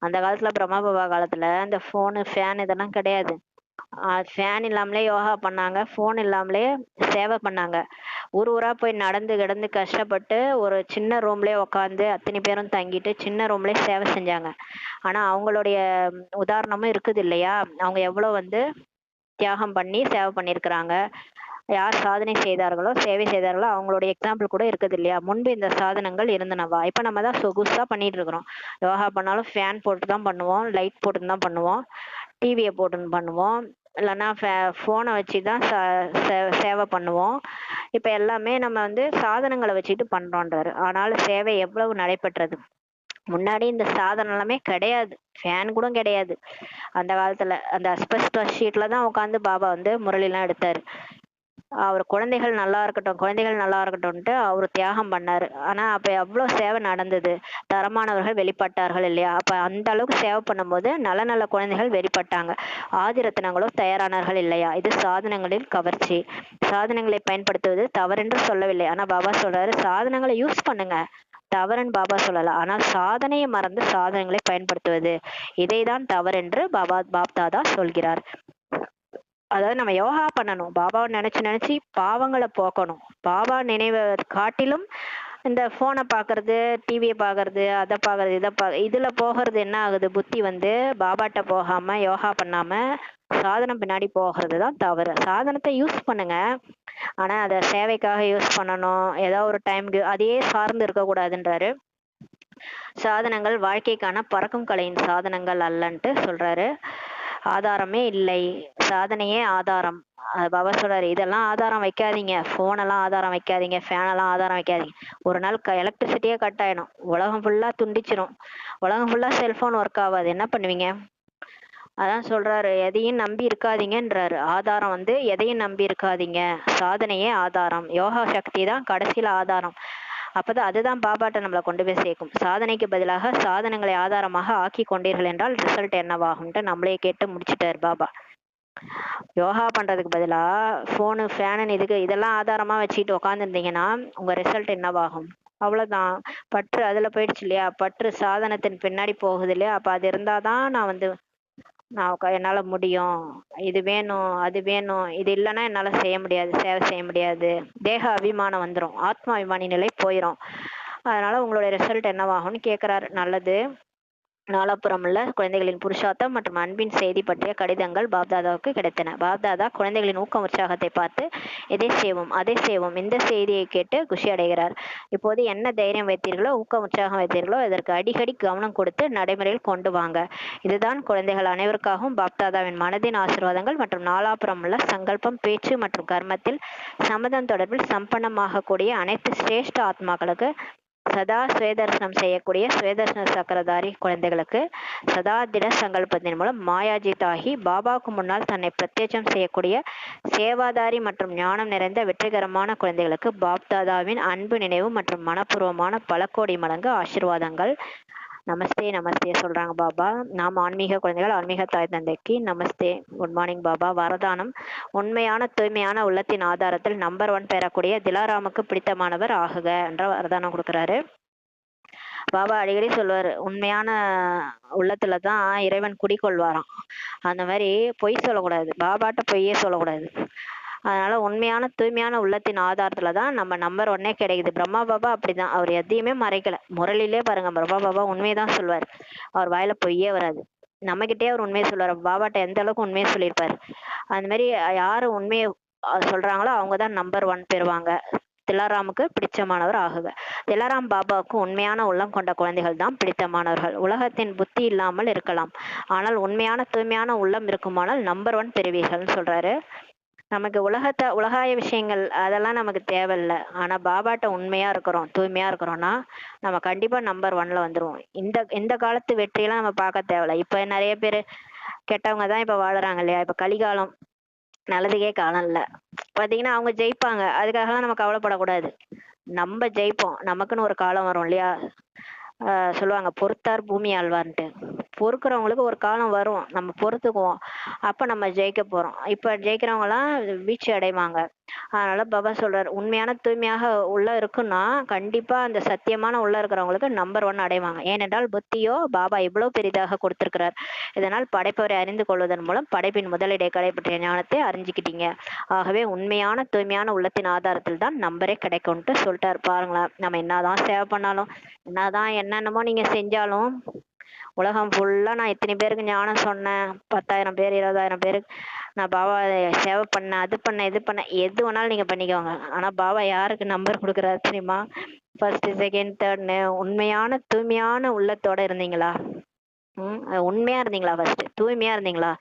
அந்த காலத்துல பிரம்மா பாபா காலத்துல இந்த போனு, ஃபேன் இதெல்லாம் கிடையாது. ஃபேன் இல்லாமலே யோகா பண்ணாங்க, போன் இல்லாமலே சேவை பண்ணாங்க. ஊர் ஊரா போய் நடந்து கிடந்து கஷ்டப்பட்டு ஒரு சின்ன ரூம்லயே உட்காந்து அத்தனை பேரும் தங்கிட்டு சின்ன ரூம்லயே சேவை செஞ்சாங்க. ஆனா அவங்களுடைய உதாரணமும் இருக்குது இல்லையா, அவங்க எவ்வளவு வந்து தியாகம் பண்ணி சேவை பண்ணியிருக்கிறாங்க. யார் சாதனை செய்தார்களோ, சேவை செய்தார்களோ அவங்களுடைய எக்ஸாம்பிள் கூட இருக்குது இல்லையா. முன்பு இந்த சாதனங்கள் இருந்தனவா? இப்ப நம்ம தான் சொகுசா பண்ணிட்டு இருக்கிறோம். யோகா பண்ணாலும் ஃபேன் போட்டு தான் பண்ணுவோம், லைட் போட்டு தான் பண்ணுவோம், டிவியை போட்டுன்னு பண்ணுவோம், இல்லைன்னா ஃபோனை வச்சு தான் சேவை பண்ணுவோம். இப்ப எல்லாமே நம்ம வந்து சாதனங்களை வச்சுட்டு பண்றோன்றாரு. ஆனாலும் சேவை எவ்வளவு நடைபெற்றது. முன்னாடி இந்த சாதனம் எல்லாமே கிடையாது, ஃபேன் கூட கிடையாது. அந்த காலத்துல அந்த அஸ்பெஸ்டாஸ் ஷீட்ல தான் உட்காந்து பாபா வந்து முரளிலாம் எடுத்தாரு. அவர் குழந்தைகள் நல்லா இருக்கட்டும், குழந்தைகள் நல்லா இருக்கட்டும்ட்டு அவர் தியாகம் பண்ணாரு. ஆனா அப்ப எவ்வளவு சேவை நடந்தது, தரமானவர்கள் வெளிப்பட்டார்கள் இல்லையா. அப்ப அந்த அளவுக்கு சேவை பண்ணும்போது நல்ல நல்ல குழந்தைகள் வெளிப்பட்டாங்க. ஆதிரத்தினங்களும் தயாரானார்கள் இல்லையா. இது சாதனங்களில் கவர்ச்சி. சாதனங்களை பயன்படுத்துவது தவறென்று சொல்லவில்லை, ஆனா பாபா சொல்றாரு சாதனங்களை யூஸ் பண்ணுங்க, தவறுன்னு பாபா சொல்லல. ஆனால் சாதனையை மறந்து சாதனங்களை பயன்படுத்துவது, இதைதான் தவறென்று பாப்தாதா சொல்கிறார். அதாவது நம்ம யோகா பண்ணணும், பாபாவை நினைச்சு நினைச்சு பாவங்களை போக்கணும். பாபா நினைவை காட்டிலும் இந்த போனை பாக்குறது, டிவியை பாக்குறது, அதை பாக்குறது, இதுல போகிறது என்ன ஆகுது, புத்தி வந்து பாபாட்ட போகாம யோகா பண்ணாம சாதனம் பின்னாடி போகிறதுதான் தவறு. சாதனத்தை யூஸ் பண்ணுங்க, ஆனா அதை சேவைக்காக யூஸ் பண்ணணும். ஏதோ ஒரு டைம்க்கு அதையே சார்ந்து இருக்க கூடாதுன்றாரு. சாதனங்கள் வாழ்க்கைக்கான பறக்கும் கலையின் சாதனங்கள் அல்லன்ட்டு சொல்றாரு. ஆதாரமே இல்லை, சாதனையே ஆதாரம். பாபா சொல்றாரு இதெல்லாம் ஆதாரம் வைக்காதீங்க, போன் எல்லாம் ஆதாரம் வைக்காதீங்க, ஃபேன் எல்லாம் ஆதாரம் வைக்காதீங்க. ஒரு நாள் எலக்ட்ரிசிட்டியே கட் ஆயிடும், உலகம் ஃபுல்லா துண்டிச்சிரும், உலகம் ஃபுல்லா செல்போன் ஒர்க் ஆகாது, என்ன பண்ணுவீங்க? அதான் சொல்றாரு, எதையும் நம்பி இருக்காதீங்கன்றாரு. ஆதாரம் வந்து எதையும் நம்பி இருக்காதீங்க, சாதனையே ஆதாரம், யோகா சக்தி தான் கடைசியில ஆதாரம். அப்பதான் அதுதான் பாபாட்ட நம்மளை கொண்டு போய் சேர்க்கும். சாதனைக்கு பதிலாக சாதனங்களை ஆதாரமாக ஆக்கி கொண்டீர்கள் என்றால் ரிசல்ட் என்னவாகும்ட்டு நம்மளே கேட்டு முடிச்சிட்டாரு பாபா. யோகா பண்றதுக்கு பதிலா போனு, ஃபேனு இதெல்லாம் ஆதாரமா வச்சுக்கிட்டு உட்காந்துருந்தீங்கன்னா உங்க ரிசல்ட் என்னவாகும்? அவ்வளவுதான். பற்று அதுல போயிடுச்சு இல்லையா, பற்று சாதனத்தின் பின்னாடி போகுது இல்லையா. அப்ப அது இருந்தாதான் நான் வந்து என்னால முடியும், இது வேணும் அது வேணும், இது இல்லைன்னா என்னால செய்ய முடியாது, சேவை செய்ய முடியாது, தேக அபிமானம் வந்துடும், ஆத்மா அபிமானி நிலை போயிடும். அதனால உங்களுடைய ரிசல்ட் என்னவாகும்னு கேக்குறாரு. நல்லது. நாலாபுறம் உள்ள குழந்தைகளின் புருஷார்த்தம் மற்றும் அன்பின் செய்தி பற்றிய கடிதங்கள் பாப்தாதாவுக்கு கிடைத்தன. பாப்தாதா குழந்தைகளின் ஊக்கம் உற்சாகத்தை பார்த்து இதை செய்வோம் அதை செய்வோம் இந்த செய்தியை கேட்டு குஷி அடைகிறார். இப்போது என்ன தைரியம் வைத்தீர்களோ ஊக்கம் உற்சாகம் வைத்தீர்களோ இதற்கு அடிக்கடி கவனம் கொடுத்து நடைமுறையில் கொண்டு வாங்க. இதுதான் குழந்தைகள் அனைவருக்காகவும் பாப்தாதாவின் மனதின் ஆசீர்வாதங்கள் மற்றும் நாலாபுறம் உள்ள சங்கல்பம் பேச்சு மற்றும் கர்மத்தில் சம்மதம் தொடர்பில் சம்பன்னமாகக்கூடிய அனைத்து சிரேஷ்ட ஆத்மாக்களுக்கு, சதா சுயதர்சனம் செய்யக்கூடிய சுயதர்சன சக்கரதாரி குழந்தைகளுக்கு, சதா திட சங்கல்பத்தின் மூலம் மாயாஜித் ஆகி பாபாவுக்கு முன்னால் தன்னை பிரத்யட்சம் செய்யக்கூடிய சேவாதாரி மற்றும் ஞானம் நிறைந்த வெற்றிகரமான குழந்தைகளுக்கு பாப்தாதாவின் அன்பு நினைவு மற்றும் மனப்பூர்வமான பல கோடி மடங்கு ஆசீர்வாதங்கள். நமஸ்தே நமஸ்தே சொல்றாங்க பாபா. நாம் ஆன்மீக குழந்தைகள் ஆன்மீக தாய் தந்தைக்கு நமஸ்தே. Good morning Baba. வரதானம்: உண்மையான தூய்மையான உள்ளத்தின் ஆதாரத்தில் நம்பர் 1 பெறக்கூடிய திலாராமுக்கு பிடித்தமானவர் ஆகுக என்ற வரதானம் கொடுக்குறாரு. பாபா அடிக்கடி சொல்லுவார், உண்மையான உள்ளத்துல தான் இறைவன் குடிக்கொள்வாராம். அந்த மாதிரி பொய் சொல்லக்கூடாது, பாபாட்ட பொய்யே சொல்லக்கூடாது. அதனால உண்மையான தூய்மையான உள்ளத்தின் ஆதாரத்துல தான் நம்ம நம்பர் 1 கிடைக்குது. பிரம்மா பாபா அப்படிதான், அவர் எதையுமே மறைக்கல. முரளிலே பாருங்க, பிரம்மா பாபா உண்மையதான் சொல்லுவார், அவர் வாயில பொய்யே வராது. நம்மகிட்டே அவர் உண்மையை சொல்லுவார், பாபாட்ட எந்த அளவுக்கு உண்மையை சொல்லியிருப்பாரு. அந்த மாதிரி யாரு உண்மையை சொல்றாங்களோ அவங்கதான் நம்பர் 1 பெறுவாங்க. திலாராமுக்கு பிடிச்சமானவர் ஆகுக. திலாராம் பாபாவுக்கு உண்மையான உள்ளம் கொண்ட குழந்தைகள் தான் பிடித்தமானவர்கள். உலகத்தின் புத்தி இல்லாமல் இருக்கலாம், ஆனால் உண்மையான தூய்மையான உள்ளம் இருக்குமானால் நம்பர் 1 பெறுவீர்கள்னு சொல்றாரு. நமக்கு உலகாய விஷயங்கள் அதெல்லாம் நமக்கு தேவையில்லை. ஆனா பாபாட்ட உண்மையா இருக்கிறோம், தூய்மையா இருக்கிறோம்னா நம்ம கண்டிப்பா நம்பர் 1ல வந்துருவோம். இந்த காலத்து வெற்றியெல்லாம் நம்ம பார்க்க தேவையில்ல. இப்ப நிறைய பேர் கெட்டவங்க தான் இப்ப வாழுறாங்க இல்லையா? இப்ப கலிகாலம், நல்லதுக்கே காலம் இல்ல. பாத்தீங்கன்னா அவங்க ஜெயிப்பாங்க, அதுக்காகலாம் நம்ம கவலைப்படக்கூடாது. நம்ம ஜெயிப்போம், நமக்குன்னு ஒரு காலம் வரும் இல்லையா? சொல்லுவாங்க பொறுத்தார் பூமி ஆழ்வார்ன்ட்டு. பொறுக்கிறவங்களுக்கு ஒரு காலம் வரும், நம்ம பொறுத்துக்குவோம், அப்ப நம்ம ஜெயிக்க போறோம். இப்ப ஜெயிக்கிறவங்க எல்லாம் வீழ்ச்சி அடைவாங்க. அதனால பாபா சொல்றாரு, உண்மையான தூய்மையாக உள்ள இருக்குன்னா கண்டிப்பா அந்த சத்தியமான உள்ள இருக்கிறவங்களுக்கு நம்பர் 1 அடைவாங்க. ஏனென்றால் புத்தியோ பாபா இவ்வளவு பெரிதாக கொடுத்திருக்கிறார். இதனால் படைப்பவரை அறிந்து கொள்வதன் மூலம் படைப்பின் முதலிடை பற்றிய ஞானத்தை அறிஞ்சுக்கிட்டீங்க. ஆகவே உண்மையான தூய்மையான உள்ளத்தின் ஆதாரத்தில் தான் நம்பரே கிடைக்கும்ட்டு சொல்லிட்டாரு. பாருங்களேன், நம்ம என்னதான் சேவை பண்ணாலும், என்னதான் என்னென்னமோ நீங்க செஞ்சாலும், உலகம் ஃபுல்லா நான் இத்தனை பேருக்கு ஞானம் சொன்னேன், 10,000 பேர் 20,000 பேருக்கு நான் பாபா சேவை பண்ணேன், அது பண்ணேன் இது பண்ணேன், எது வேணாலும் நீங்க பண்ணிக்கோங்க. ஆனா பாபா யாருக்கு நம்பர் கொடுக்குறாரு தெரியுமா? ஃபர்ஸ்ட் செகண்ட் தேர்ட்னு உண்மையான தூய்மையான உள்ளத்தோட இருந்தீங்களா? உண்மையா இருந்தீங்களா? ஃபர்ஸ்ட் தூய்மையா இருந்தீங்களா?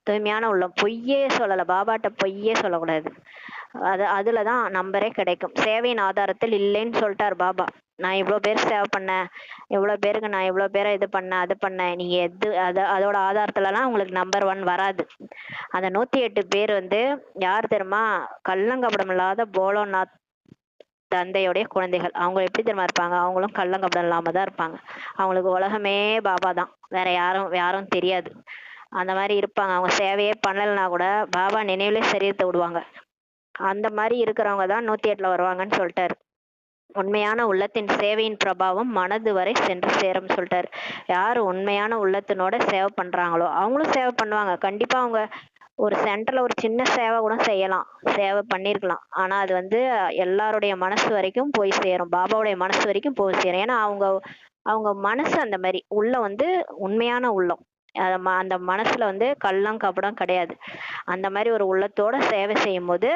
தூய்மையான உள்ளம், பொய்யே சொல்லல, பாபாட்ட பொய்யே சொல்லக்கூடாது. அதுலதான் நம்பரே கிடைக்கும். சேவையின் ஆதாரத்தில் இல்லைன்னு சொல்லிட்டார் பாபா. நான் இவ்வளவு பேர் சேவை பண்ணேன், இவ்வளவு பேருக்கு நான் இவ்வளவு பேரை இது பண்ணேன் அது பண்ணேன், நீங்க அதோட ஆதாரத்துலலாம் உங்களுக்கு நம்பர் 1 வராது. அந்த 108 பேர் யார் தெரியுமா? கள்ளங்கபடம் இல்லாத போலோநாத் தந்தையுடைய குழந்தைகள். அவங்க எப்படி தெரியுமா இருப்பாங்க? அவங்களும் கள்ளங்கபடம் இல்லாம தான் இருப்பாங்க. அவங்களுக்கு உலகமே பாபா தான், வேற யாரும் தெரியாது. அந்த மாதிரி இருப்பாங்க. அவங்க சேவையே பண்ணலைன்னா கூட பாபா நினைவுலே சரீரத்தை விடுவாங்க. அந்த மாதிரி இருக்கிறவங்க தான் 108ல வருவாங்கன்னு சொல்லிட்டாரு. உண்மையான உள்ளத்தின் சேவையின் பிரபாவம் மனது வரை சென்று சேரும் சொல்லிட்டாரு. யாரு உண்மையான உள்ளத்தினோட சேவை பண்றாங்களோ அவங்களும் சேவை பண்ணுவாங்க. கண்டிப்பா அவங்க ஒரு சென்டர்ல ஒரு சின்ன சேவை கூட செய்யலாம், சேவை பண்ணிருக்கலாம். ஆனா அது எல்லாருடைய மனசு வரைக்கும் போய் சேரும், பாபாவுடைய மனசு வரைக்கும் போய் சேரும். ஏன்னா அவங்க மனசு அந்த மாதிரி உள்ள உண்மையான உள்ளம். அந்த மனசுல கள்ளம் கபடம் கிடையாது. அந்த மாதிரி ஒரு உள்ளத்தோட சேவை செய்யும் போது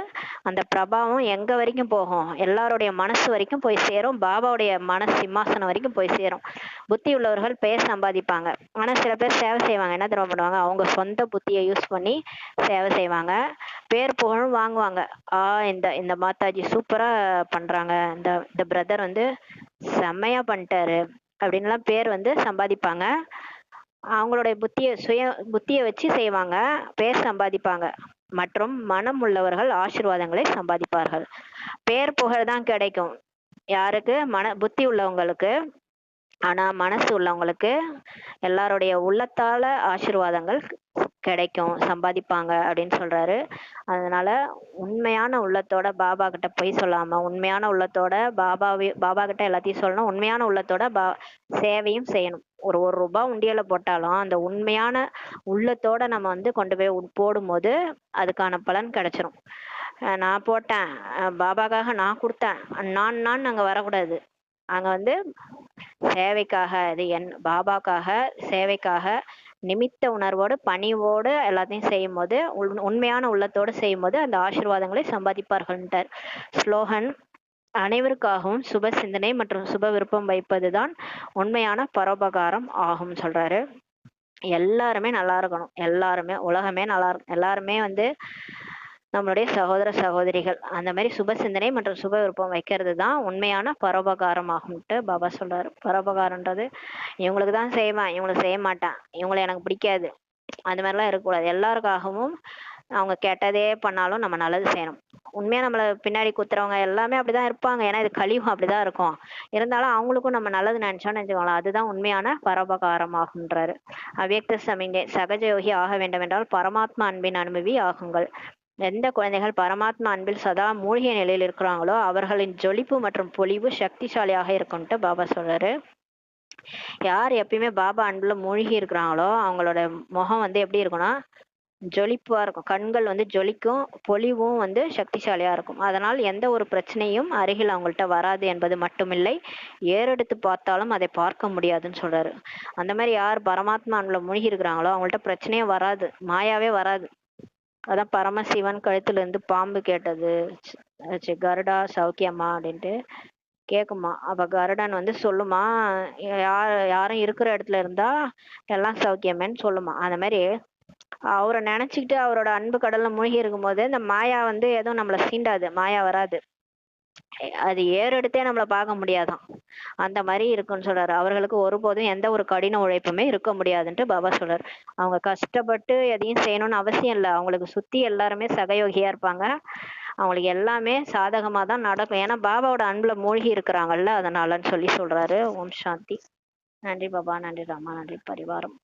அந்த பிரபாவம் எங்க வரைக்கும் போகும்? எல்லாருடைய மனசு வரைக்கும் போய் சேரும், பாபாவுடைய சிம்மாசனம் வரைக்கும் போய் சேரும். புத்தி உள்ளவர்கள் பெயர் சம்பாதிப்பாங்க. ஆனா சில பேர் சேவை செய்வாங்க, என்ன தெரியுமா பண்ணுவாங்க? அவங்க சொந்த புத்தியை யூஸ் பண்ணி சேவை செய்வாங்க, பேர் புகழும் வாங்குவாங்க. இந்த மாதாஜி சூப்பரா பண்றாங்க, இந்த பிரதர் செம்மையா பண்ணிட்டாரு அப்படின்லாம் பேர் சம்பாதிப்பாங்க. அவங்களுடைய புத்தியை வச்சு செய்வாங்க, பேர் சம்பாதிப்பாங்க. மற்றும் மனம் உள்ளவர்கள் ஆசீர்வாதங்களை சம்பாதிப்பார்கள். பேர் புகழ் தான் கிடைக்கும் யாருக்கு? புத்தி உள்ளவங்களுக்கு. ஆனா மனசு உள்ளவங்களுக்கு எல்லாருடைய உள்ளத்தால ஆசீர்வாதங்கள் கிடைக்கும், சம்பாதிப்பாங்க அப்படின்னு சொல்றாரு. அதனால உண்மையான உள்ளத்தோட பாபா கிட்ட போய் சொல்லாம உண்மையான உள்ளத்தோட பாபா கிட்ட எல்லாத்தையும் சொல்லணும். உண்மையான உள்ளத்தோட சேவையும் செய்யணும். ஒரு ரூபாய் உண்டியல போட்டாலும் அந்த உண்மையான உள்ளத்தோட நம்ம கொண்டு போய் போடும்போது அதுக்கான பலன் கிடைச்சிரும். நான் போட்டேன், பாபாக்காக நான் கொடுத்தேன், நான் அங்க வரக்கூடாது. அங்க வந்து சேவைக்காக, அது பாபாக்காக, சேவைக்காக நிமித்த உணர்வோடு, பணிவோடு எல்லாத்தையும் செய்யும்போது, உண்மையான உள்ளத்தோடு செய்யும்போது அந்த ஆசீர்வாதங்களை சம்பாதிப்பார்கள்ன்ட்டார். ஸ்லோகன்: அனைவருக்காகவும் சுப சிந்தனை மற்றும் சுப விருப்பம் வைப்பதுதான் உண்மையான பரோபகாரம் ஆகும் சொல்றாரு. எல்லாருமே நல்லா இருக்கணும். எல்லாருமே உலகமே நல்லா இருக்கும். எல்லாருமே வந்து நம்மளுடைய சகோதர சகோதரிகள். அந்த மாதிரி சுப சிந்தனை மற்றும் சுப விருப்பம் வைக்கிறது தான் உண்மையான பரோபகாரம் ஆகும்ட்டு பாபா சொல்றாரு. பரோபகாரன்றது இவங்களுக்கு தான் செய்வேன், இவங்களுக்கு செய்ய மாட்டேன், இவங்களை எனக்கு பிடிக்காது, அந்த மாதிரிலாம் இருக்கக்கூடாது. எல்லாருக்காகவும் அவங்க கெட்டதே பண்ணாலும் நம்ம நல்லது செய்யணும். உண்மையா நம்மள பின்னாடி குத்துறவங்க எல்லாமே அப்படிதான் இருப்பாங்க. ஏன்னா இது கலியுகம் அப்படிதான் இருக்கும். இருந்தாலும் அவங்களுக்கும் நம்ம நல்லது நினைச்சோம்னு நினைச்சுக்கோங்களேன், அதுதான் உண்மையான பரோபகாரம் ஆகுன்றாரு. அவ்யக்த சமிங்கை: சகஜ யோகி ஆக வேண்டும் என்றால் பரமாத்மா அன்பின் அனுபவி ஆகுங்கள். எந்த குழந்தைகள் பரமாத்மா அன்பில் சதா மூழ்கிய நிலையில் இருக்கிறாங்களோ அவர்களின் ஜொலிப்பு மற்றும் பொலிவு சக்திசாலியாக இருக்கும்ட்டு பாபா சொல்றாரு. யார் எப்பயுமே பாபா அன்புல மூழ்கி இருக்கிறாங்களோ அவங்களோட முகம் வந்து எப்படி இருக்கும்னா ஜொலிப்பா இருக்கும். கண்கள் வந்து ஜொலிக்கும், பொலிவும் வந்து சக்திசாலியா இருக்கும். அதனால் எந்த ஒரு பிரச்சனையும் அருகில் அவங்கள்ட்ட வராது என்பது மட்டுமில்லை, ஏறெடுத்து பார்த்தாலும் அதை பார்க்க முடியாதுன்னு சொல்றாரு. அந்த மாதிரி யார் பரமாத்மா அன்புல மூழ்கி இருக்கிறாங்களோ அவங்கள்ட்ட பிரச்சனையே வராது, மாயாவே வராது. அதான் பரமசிவன் கழுத்துல இருந்து பாம்பு கேட்டது, கருடா சௌக்கியமா அப்படின்ட்டு கேக்குமா. அப்ப கருடன் வந்து சொல்லுமா, யாரும் இருக்கிற இடத்துல இருந்தா எல்லாம் சௌக்கியமேன்னு சொல்லுமா. அந்த மாதிரி அவரை நினைச்சுக்கிட்டு அவரோட அன்பு கடல்ல மூழ்கி இருக்கும்போது இந்த மாயா வந்து எதுவும் நம்மள சீண்டாது, மாயா வராது. அது ஏறெடுத்தே நம்மள பார்க்க முடியாதாம். அந்த மாதிரி இருக்குன்னு சொல்றாரு. அவர்களுக்கு ஒருபோதும் எந்த ஒரு கடின உழைப்புமே இருக்க முடியாதுன்ட்டு பாபா சொல்றாரு. அவங்க கஷ்டப்பட்டு எதையும் செய்யணும்னு அவசியம் இல்லை. அவங்களுக்கு சுத்தி எல்லாருமே சகயோகியா இருப்பாங்க. அவங்களுக்கு எல்லாமே சாதகமா தான் நடக்கும். ஏன்னா பாபாவோட அன்புல மூழ்கி இருக்கிறாங்கல்ல, அதனாலன்னு சொல்லி சொல்றாரு. ஓம் சாந்தி. நன்றி பாபா, நன்றி ராமா, நன்றி பரிவாரம்.